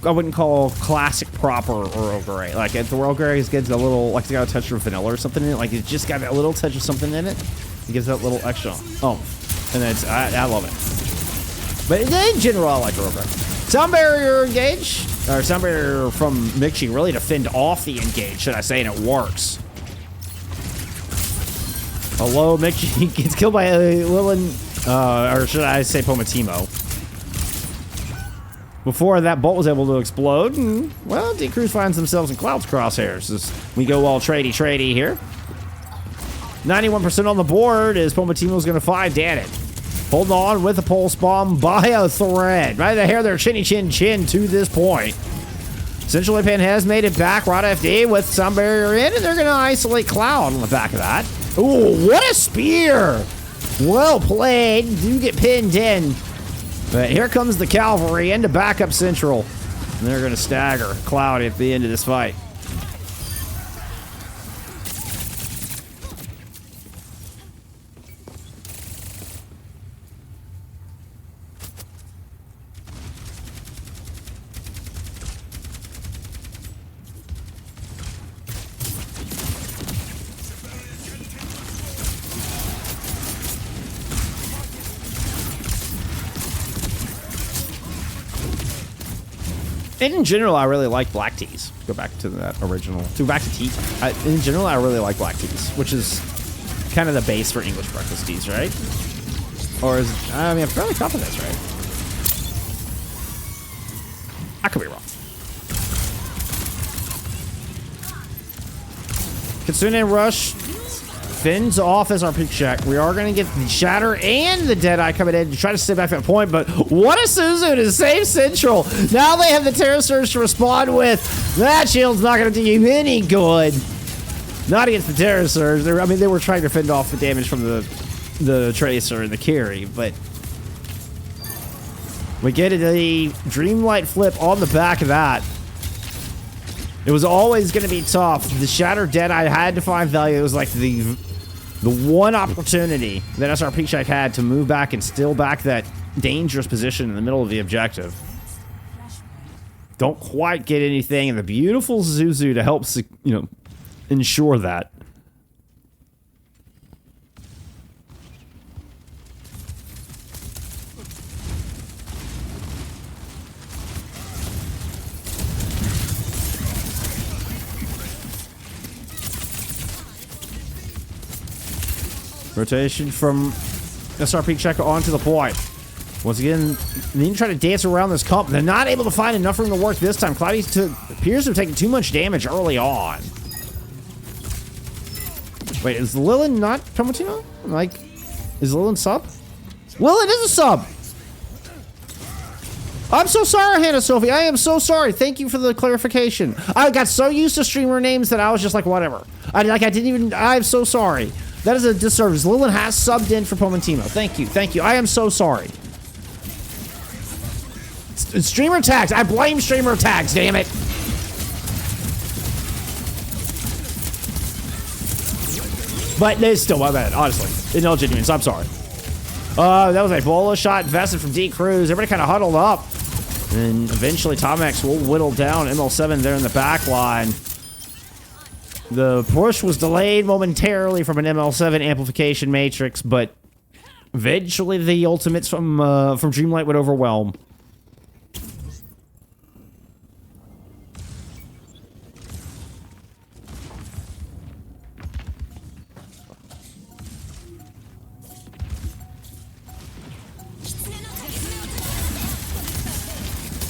I wouldn't call classic proper Earl Grey. Like the Earl Grey gets a little, like it's got a touch of vanilla or something in it. Like it's just got a little touch of something in it. It gives that little extra and it's, I love it. But in general, I like Earl Grey. Sound barrier engage, or sound barrier from Mixi really to fend off the engage, should I say, and it works. Hello, Mixi gets killed by Lilin, or should I say Pomatimo. Before that bolt was able to explode, and, well, D-Crew finds themselves in Cloud's crosshairs as we go all tradey here. 91% on the board as Pomatimo's going to find Danid. Holding on with a pulse bomb by a thread. Right, the hair there, chinny chin chin to this point. Central Pan has made it back. Rod FD with some barrier in, and they're going to isolate Cloud on the back of that. Ooh, what a spear! Well played. Do get pinned in. But here comes the cavalry into backup Central. And they're going to stagger Cloud at the end of this fight. And in general, I really like black teas. Go back to that original. Back to tea. In general, I really like black teas, which is kind of the base for English breakfast teas, right? Or is, I mean, I'm fairly confident that's right. I could be wrong. Kitsune Rush fends off SRPeakCheck. We are going to get the Shatter and the Deadeye coming in to try to sit back that point, but what a Suzu to save Central. Now they have the Terror Surge to respond with. That shield's not going to do you any good. Not against the Terror Surge. I mean, they were trying to fend off the damage from the Tracer and the carry, but we get a Dreamlight flip on the back of that. It was always going to be tough. The Shattered Deadeye had to find value. It was like the one opportunity that SRPeakCheck had to move back and steal back that dangerous position in the middle of the objective. Don't quite get anything, and the beautiful Zuzu to help, ensure that. Rotation from SRPeakCheck onto the point. Once again, they need to try to dance around this comp. They're not able to find enough room to work this time. Cloudy appears to have taken too much damage early on. Wait, is Lilin not Tomatino? Like, is Lilin sub? Lilin is a sub! I'm so sorry, Hannah Sophie. I am so sorry. Thank you for the clarification. I got so used to streamer names that I was just like, whatever. I'm so sorry. That is a disservice. Lilin has subbed in for Pomentino. Thank you. Thank you. I am so sorry. Streamer tags. I blame streamer tags, damn it. But it's still my bad, honestly. In all genuineness, I'm sorry. That was a bola shot invested from D Cruz. Everybody kind of huddled up. And eventually Tomex will whittle down ML7 there in the back line. The push was delayed momentarily from an ML7 amplification matrix, but eventually the ultimates from Dreamlight would overwhelm.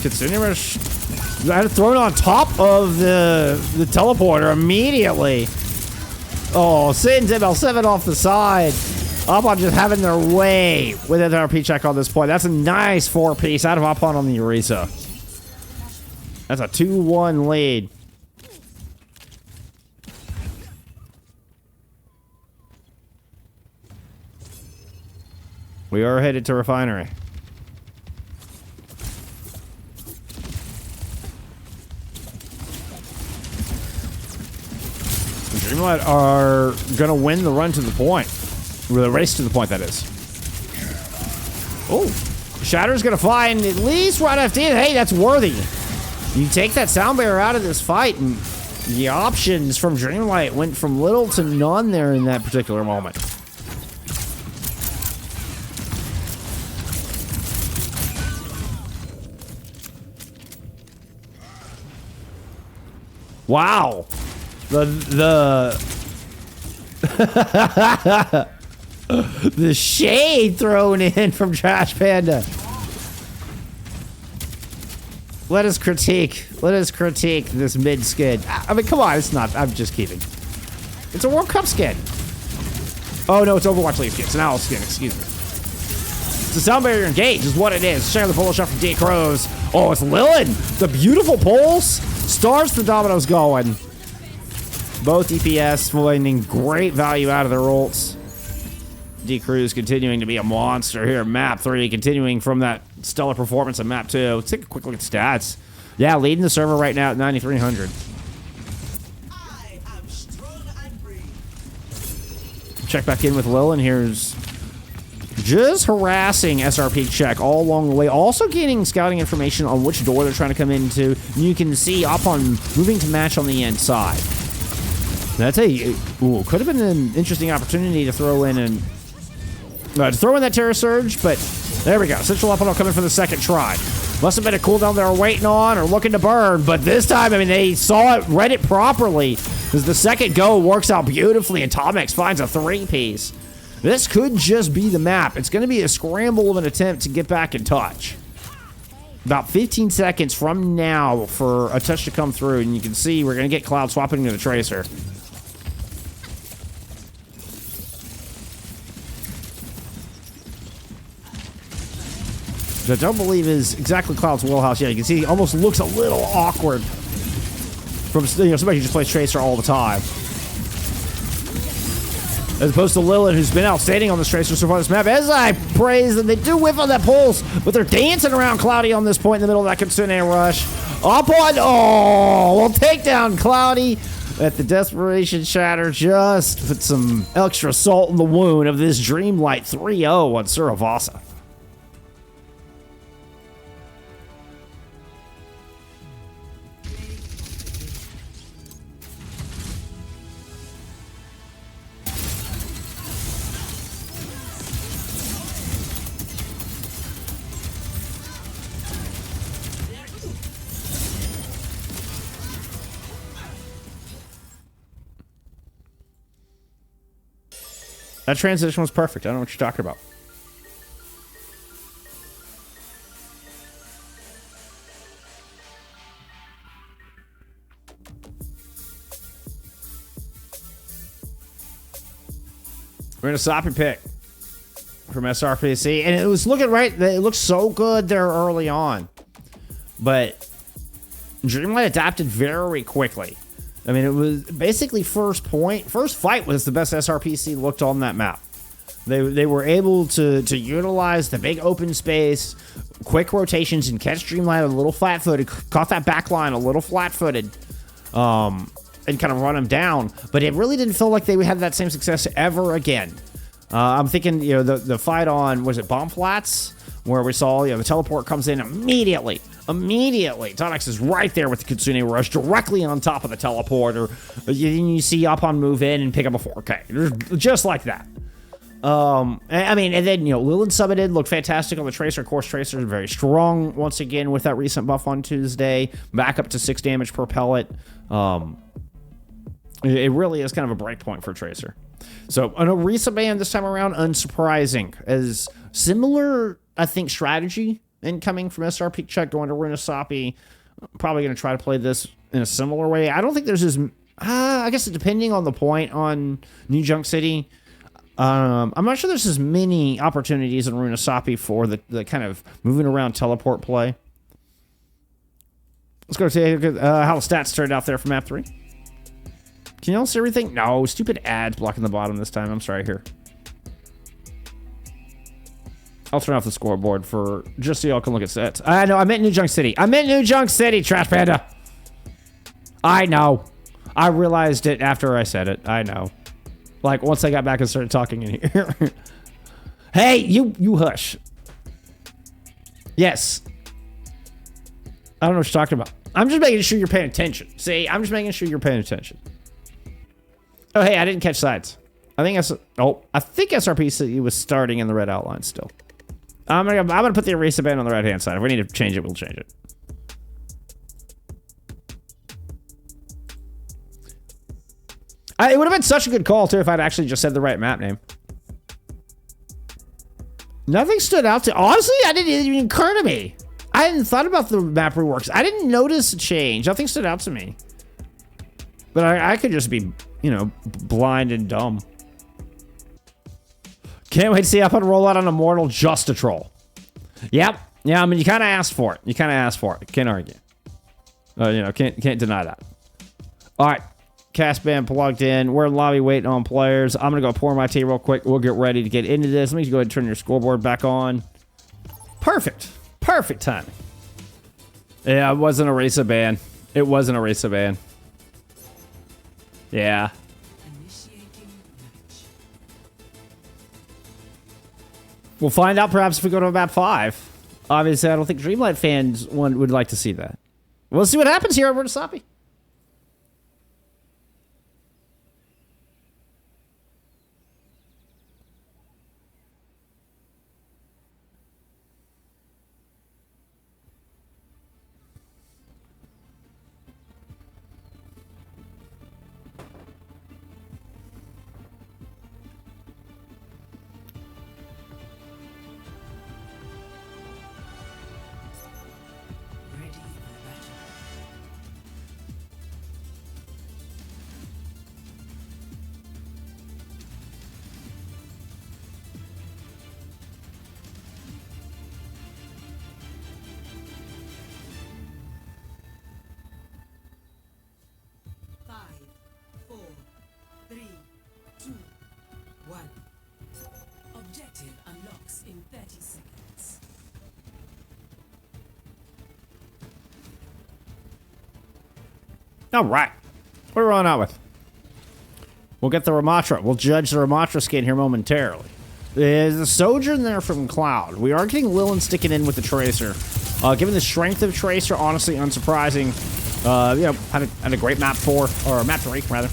Kitsune Rush had it thrown on top of the teleporter immediately. Oh, Satan's ML7 off the side. Upon just having their way with SRPeakCheck on this point. That's a nice 4-piece out of Upon on the Eureka. That's a 2-1 lead. We are headed to Refinery. Dreamlight are going to win the run to the point. Or the race to the point, that is. Oh. Shatter's going to find at least one FD. Hey, that's worthy. You take that sound barrier out of this fight, and the options from Dreamlight went from little to none there in that particular moment. Wow. The shade thrown in from Trash Panda. Let us critique this mid skin. I mean, come on, it's not. I'm just kidding. It's a World Cup skin. Oh no, it's Overwatch League skin. It's an owl skin. Excuse me. It's a sound barrier engage is what it is. Check out the bullet shot from D Crows. Oh, it's Lilin. The beautiful pulse starts the dominoes going. Both DPS finding great value out of their ults. D Cruz continuing to be a monster here. Map 3 continuing from that stellar performance of Map 2. Let's take a quick look at stats. Yeah, leading the server right now at 9,300. I am strong and free. Check back in with Lilin. Here's just harassing SRPeakCheck all along the way. Also gaining scouting information on which door they're trying to come into. You can see Upon moving to match on the inside. That's could have been an interesting opportunity to throw in that Terror Surge, but there we go. Central Upon coming for the second try. Must have been a cooldown they were waiting on or looking to burn, but this time, I mean, they saw it, read it properly, because the second go works out beautifully, and Tomex finds a 3-piece. This could just be the map. It's going to be a scramble of an attempt to get back in touch. About 15 seconds from now for a touch to come through, and you can see we're going to get Cloud swapping to the Tracer. which I don't believe is exactly Cloud's wheelhouse. Yeah, you can see he almost looks a little awkward from somebody who just plays Tracer all the time. As opposed to Lilith, who's been outstanding on this Tracer so far this map. As I praise them, they do whiff on that pulse, but they're dancing around Cloudy on this point in the middle of that Kitsune rush. Up on, we'll take down Cloudy at the Desperation Shatter. Just put some extra salt in the wound of this Dreamlight 3-0 on Suravasa. That transition was perfect. I don't know what you're talking about. Runasapi pick from SRPC, and it was looking right. It looked so good there early on, but Dreamlight adapted very quickly. I mean, it was basically first fight was the best SRPC looked on that map. They were able to utilize the big open space, quick rotations, and catch Dreamlight a little flat-footed, caught that back line a little flat-footed, and kind of run him down. But it really didn't feel like they had that same success ever again. I'm thinking, the fight on, was it Bomb Flats? Where we saw, the teleport comes in immediately. Tonix is right there with the Kitsune Rush, directly on top of the teleporter. You see Yapon move in and pick up a 4K. Just like that. And then, Lilith summited, looked fantastic on the Tracer. Of course, Tracer is very strong once again with that recent buff on Tuesday. Back up to 6 damage per pellet. It really is kind of a break point for Tracer. So, an Orisa ban this time around, unsurprising. As similar, I think, strategy incoming from SRPeakCheck going to Runasapi. Probably going to try to play this in a similar way. I don't think there's as... I guess depending on the point on New Junk City, I'm not sure there's as many opportunities in Runasapi for the kind of moving around teleport play. Let's go take how the stats turned out there for map 3. Can y'all see everything? No, stupid ads blocking the bottom this time. I'm sorry here. I'll turn off the scoreboard for just so y'all can look at sets. I know, I meant New Junk City. Trash Panda. I know. I realized it after I said it. I know. Like, once I got back and started talking in here. Hey, you hush. Yes. I don't know what you're talking about. I'm just making sure you're paying attention. See, I'm just making sure you're paying attention. Oh, hey, I didn't catch sides. I think SRPC was starting in the red outline still. I'm gonna put the Orisa band on the right-hand side. If we need to change it, we'll change it. It would have been such a good call, too, if I'd actually just said the right map name. Nothing stood out to... Honestly, it didn't even occur to me. I hadn't thought about the map reworks. I didn't notice a change. Nothing stood out to me. But I could just be, blind and dumb. Can't wait to see Up and roll out on Immortal just to troll. Yep. Yeah, I mean, you kind of asked for it. Can't argue. Can't deny that. All right. Cast band plugged in. We're in lobby waiting on players. I'm going to go pour my tea real quick. We'll get ready to get into this. Let me go ahead and turn your scoreboard back on. Perfect. Perfect timing. Yeah, it wasn't a Orisa ban. Yeah. We'll find out perhaps if we go to map 5. Obviously, I don't think Dreamlight fans would like to see that. We'll see what happens here at Runasapi. All right. What are we rolling out with? We'll get the Ramatra. We'll judge the Ramatra skin here momentarily. There's a Sojourn there from Cloud. We are getting Lilin sticking in with the Tracer. Given the strength of Tracer, honestly unsurprising. You know, had a great map 4, or map 3, rather.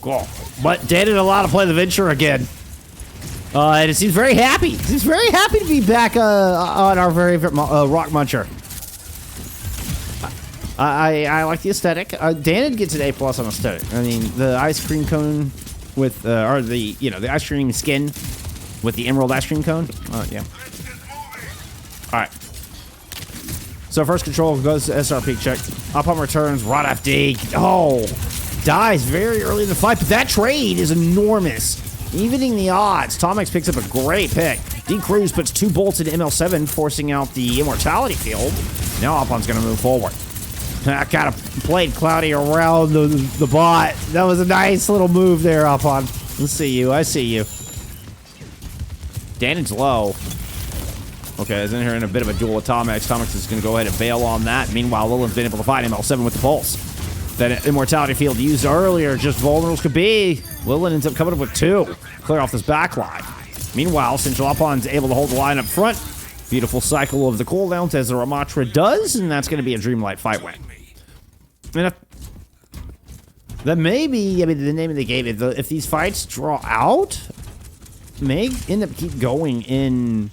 Cool. But Dan did a lot to play the Venture again. And it seems very happy. He's very happy to be back on our very Rock Muncher. I like the aesthetic. Dan gets an A+ on aesthetic. I mean, the ice cream cone with, or the, you know, the ice cream skin with the emerald ice cream cone. Yeah. All right. So first control goes to SRPeakCheck. Up on returns, Rod FD. Oh, dies very early in the fight, but that trade is enormous. Evening the odds. Tomix picks up a great pick. D. Cruz puts 2 bolts into ML7, forcing out the immortality field. Now Alpon's going to move forward. I kind of played Cloudy around the bot. That was a nice little move there, Alpon. Let's see you. I see you. Danon's low. Okay, is in here in a bit of a duel with Tomix. Tomix is going to go ahead and bail on that. Meanwhile, Lilin's been able to fight ML7 with the pulse. That immortality field used earlier, just vulnerable could be. Lilin ends up coming up with 2. Clear off this back line. Meanwhile, Central Alpon's able to hold the line up front. Beautiful cycle of the cooldowns as the Ramatra does, and that's going to be a Dreamlight fight win. And that may be, I mean, the name of the game. If these fights draw out, may end up keep going in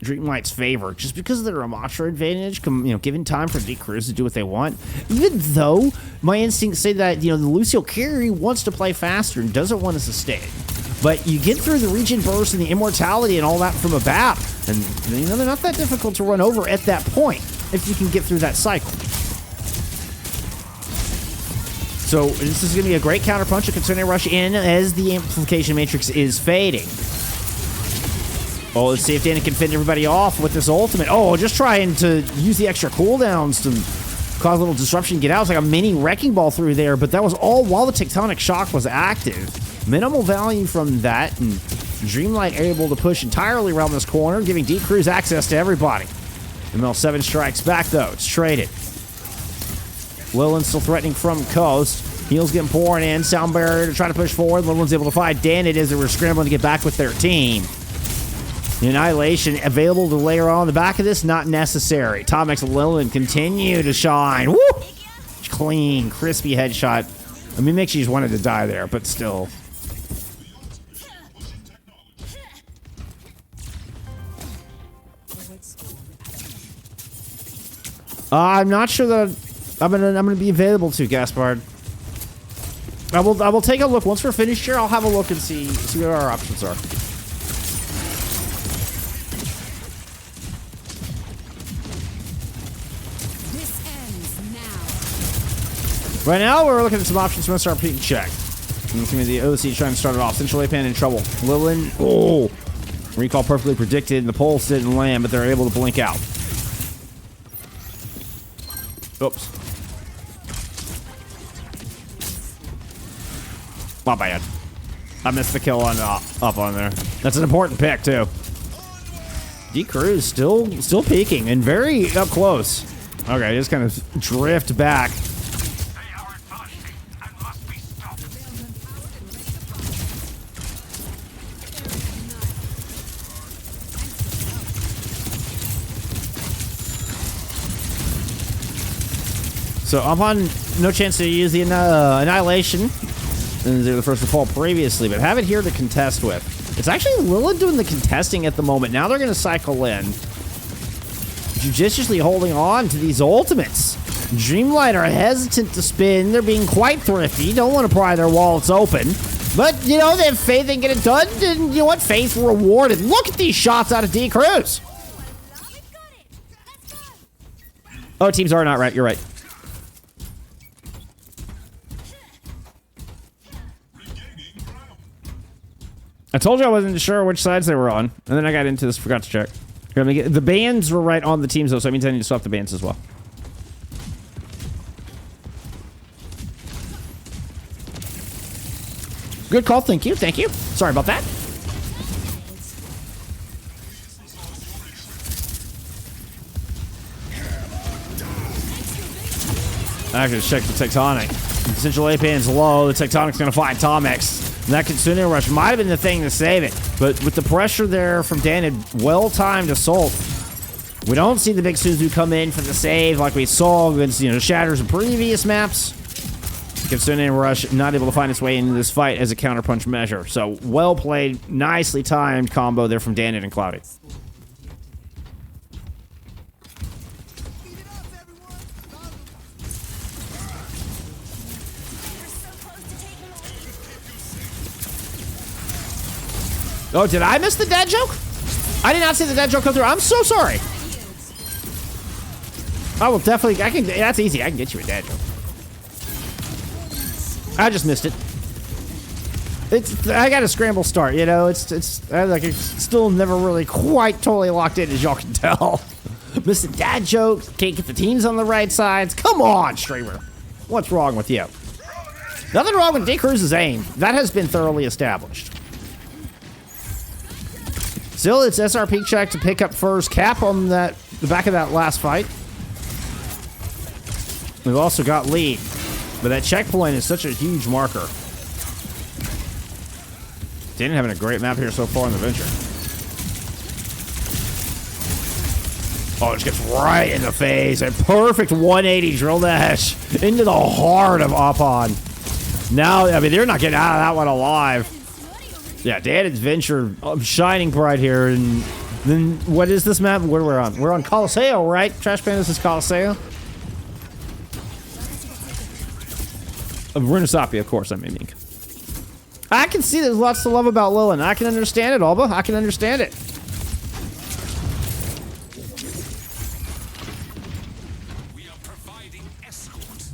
Dreamlight's favor, just because of the Ramatra advantage, you know, giving time for D. Cruz to do what they want. Even though my instincts say that, you know, the Lucio carry wants to play faster and doesn't want to sustain. But you get through the regen burst and the immortality and all that from a BAP, and, you know, they're not that difficult to run over at that point if you can get through that cycle. So this is going to be a great counterpunch, a concerning rush in as the amplification matrix is fading. Oh, let's see if Dana can fend everybody off with this ultimate. Oh, just trying to use the extra cooldowns to cause a little disruption, get out. It's like a mini wrecking ball through there, but that was all while the Tectonic Shock was active. Minimal value from that, and Dreamlight able to push entirely around this corner, giving D. Cruz access to everybody. ML7 strikes back, though. It's traded. Lilin still threatening from coast. Heals getting poured in. Sound barrier to try to push forward. Lilin's able to fight Dan it as they were scrambling to get back with their team. The Annihilation available to layer on the back of this, not necessary. Tomix and Lilin continue to shine. Woo! Clean, crispy headshot. I mean, makes you just wanted to die there, but still. I'm not sure that I'm gonna be available to Gaspard. I will take a look once we're finished here. I'll have a look and see what our options are. Right now, we're looking at some options from SRPeakCheck. It's going to be the OC trying to start it off. Central Apan in trouble. Lilin, oh! Recall perfectly predicted, and the pulse didn't land, but they're able to blink out. Oops. My bad. I missed the kill on up on there. That's an important pick, too. D. Cruz still peeking, and very up close. Okay, just kind of drift back. So Upon, no chance to use the Annihilation. And they're the first to fall previously, but have it here to contest with. It's actually Lilin doing the contesting at the moment. Now they're going to cycle in. Judiciously holding on to these ultimates. Dreamlight are hesitant to spin. They're being quite thrifty. Don't want to pry their wallets open. But, you know, they have faith and get it done. And you know what? Faith rewarded. Look at these shots out of D. Cruz. Oh, teams are not right. You're right. I told you I wasn't sure which sides they were on, and then I got into this, forgot to check. The bands were right on the teams, though, so that means I need to swap the bands as well. Good call. Thank you. Thank you. Sorry about that. I can check the Tectonic. Essential APN's low. The Tectonic's going to find Tomex. And that Consuming Rush might have been the thing to save it. But with the pressure there from Dan, well-timed assault. We don't see the big Suzu come in for the save like we saw against, Shatters in previous maps. Consuming Rush not able to find its way into this fight as a counterpunch measure. So, well played, nicely timed combo there from Dan and Cloudy. Oh, did I miss the dad joke? I did not see the dad joke come through. I'm so sorry. I will definitely, that's easy. I can get you a dad joke. I just missed it. I got a scramble start, it's still never really quite totally locked in, as y'all can tell. Missed the dad joke, can't get the teams on the right sides. Come on, streamer. What's wrong with you? Nothing wrong with D Cruz's aim. That has been thoroughly established. Still, it's SRPeakCheck to pick up first. Cap on the back of that last fight. We've also got lead. But that checkpoint is such a huge marker. Didn't having a great map here so far in the venture. Oh, it just gets right in the face. A perfect 180 drill dash into the heart of Opon. Now, they're not getting out of that one alive. Yeah, Dan Adventure shining bright here. And then, what is this map? What are we on? We're on Coliseo, right? Trash Pandas is Coliseo. Runasapi, of course, I'm aiming. I can see there's lots to love about Lilin. I can understand it, Alba. I can understand it. We are providing escort.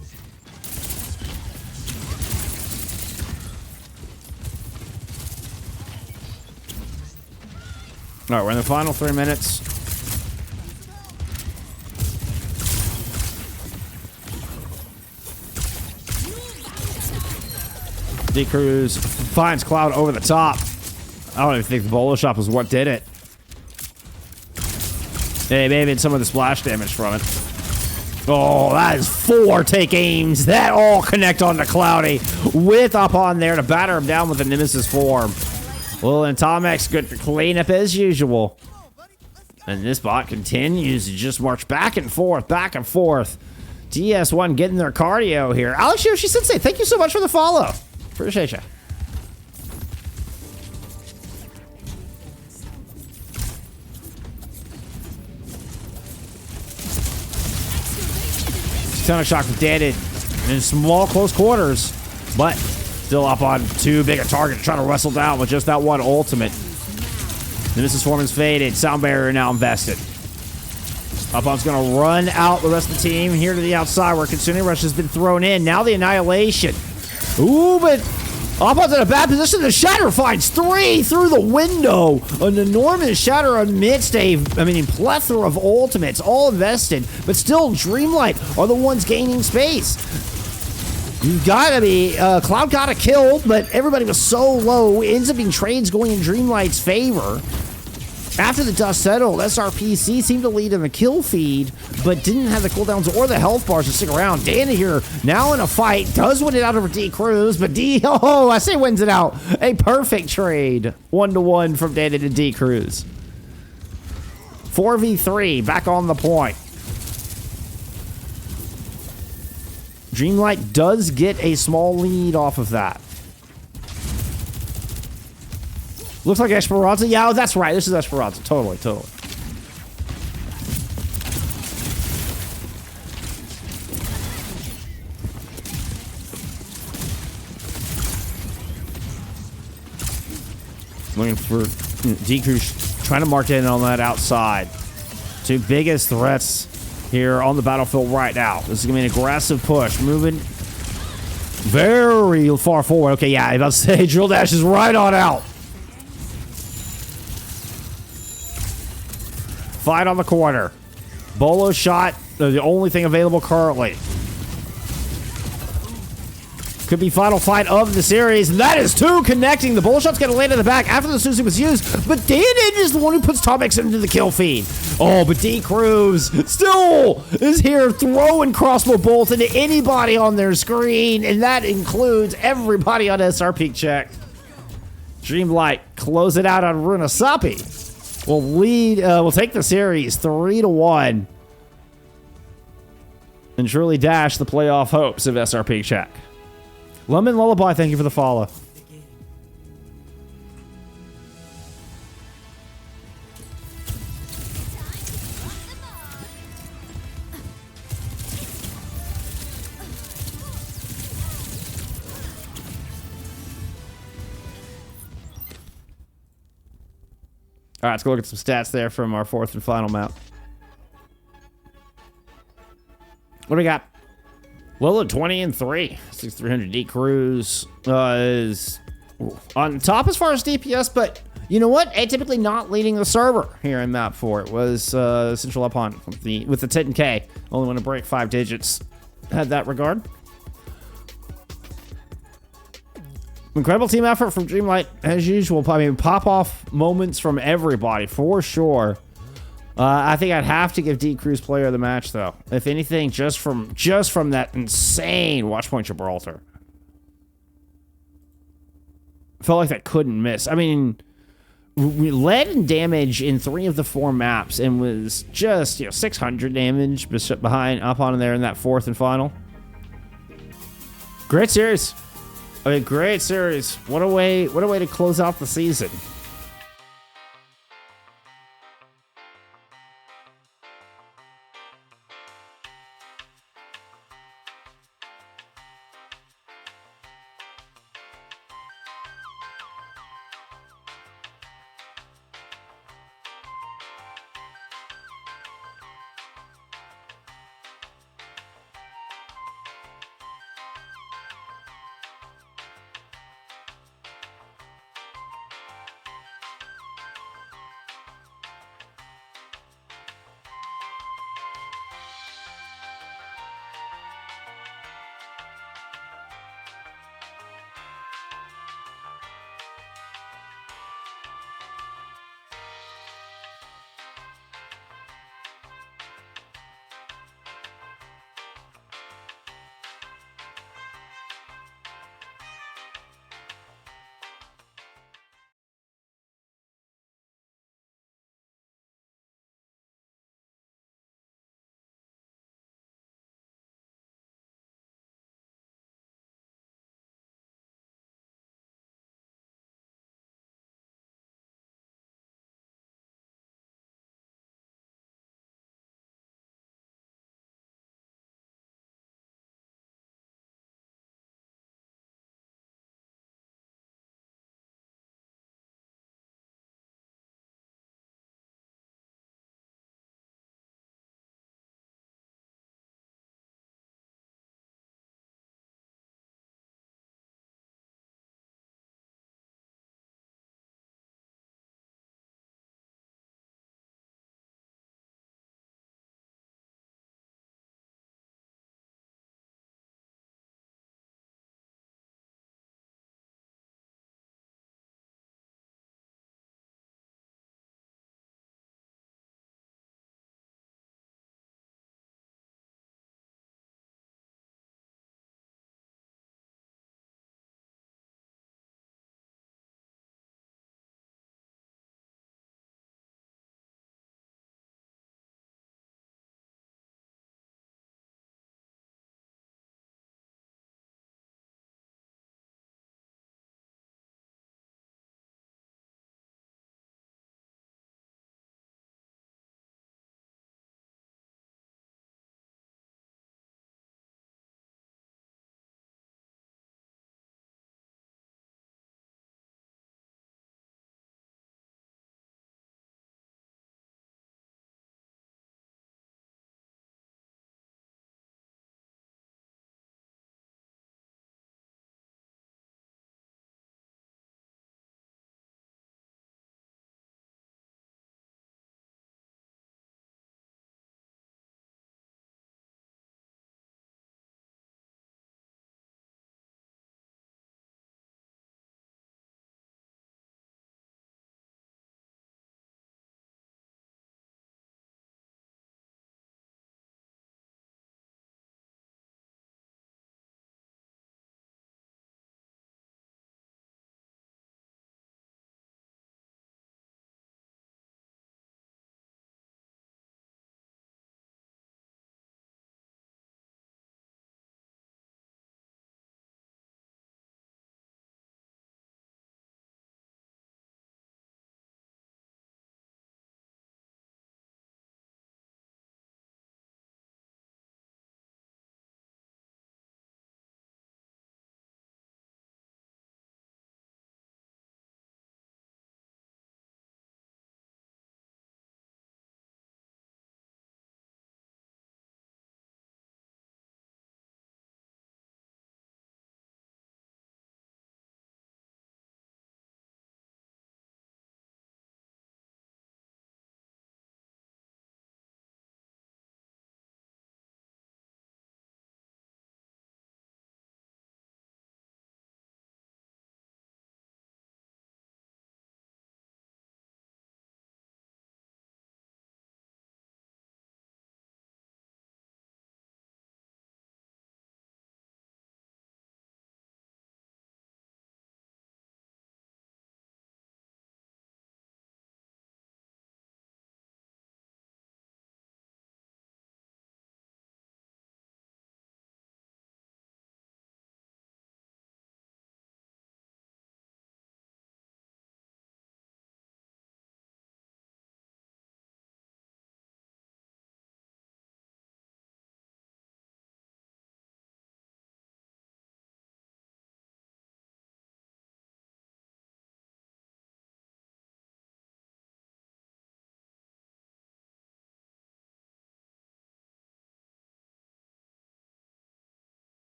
All right, we're in the final 3 minutes. D Cruz finds Cloud over the top. I don't even think the bolo shop was what did it. Hey, maybe some of the splash damage from it. Oh, that is 4 take aims. That all connect onto Cloudy with up on there to batter him down with the Nemesis form. Well, and Tomex good for cleanup as usual. And this bot continues to just march back and forth, back and forth. DS1 getting their cardio here. Alex Yoshi Sensei, thank you so much for the follow. Appreciate you. Ton of shock with Deaded in small close quarters, but still up on too big a target to try to wrestle down with just that one ultimate. Nemesis form is faded. Sound barrier now invested. Upon's gonna run out the rest of the team here to the outside where Consuming Rush has been thrown in. Now the Annihilation. Ooh, but Upon's in a bad position. The Shatter finds 3 through the window. An enormous Shatter amidst a, plethora of ultimates, all invested, but still Dreamlight are the ones gaining space. You've got to be, Cloud got a kill, but everybody was so low. It ends up being trades going in Dreamlight's favor. After the dust settled, SRPC seemed to lead in the kill feed, but didn't have the cooldowns or the health bars to stick around. Dana here, now in a fight, does win it out over D Cruz, but I say wins it out. A perfect trade. 1-to-1 from Dana to D Cruz. 4v3, back on the point. Dreamlight does get a small lead off of that. Looks like Esperanza. Yeah, that's right. This is Esperanza. Totally. Looking for D Cruz trying to mark in on that outside. 2 biggest threats here on the battlefield right now. This is going to be an aggressive push. Moving very far forward. Okay, yeah, I was about to say Drill Dash is right on out. Fight on the corner. Bolo shot, the only thing available currently. Could be final fight of the series. And that is 2 connecting. The bull shot's going to land in the back after the Susie was used. But Danon is the one who puts Tomix into the kill feed. Oh, but D Cruz still is here throwing crossbow bolts into anybody on their screen. And that includes everybody on SRPeakCheck. Dreamlight close it out on Runasapi. We'll take the series 3-1. And truly dash the playoff hopes of SRPeakCheck. Lemon Lullaby, thank you for the follow. All right, let's go look at some stats there from our 4th and final map. What do we got? Lilla 20-3, 6300 D Cruz is on top as far as DPS, but you know what? Atypically not leading the server here in map 4. It was Central Upon with the 10K. Only want to break 5 digits. Had that regard. Incredible team effort from Dreamlight as usual. I mean, pop off moments from everybody for sure. I think I'd have to give D Cruz player of the match though. If anything, just from that insane Watchpoint Gibraltar. Felt like that couldn't miss. I mean, we led in damage in 3 of the 4 maps and was just 600 damage behind up on there in that 4th and final. Great series. I mean, great series. What a way to close out the season.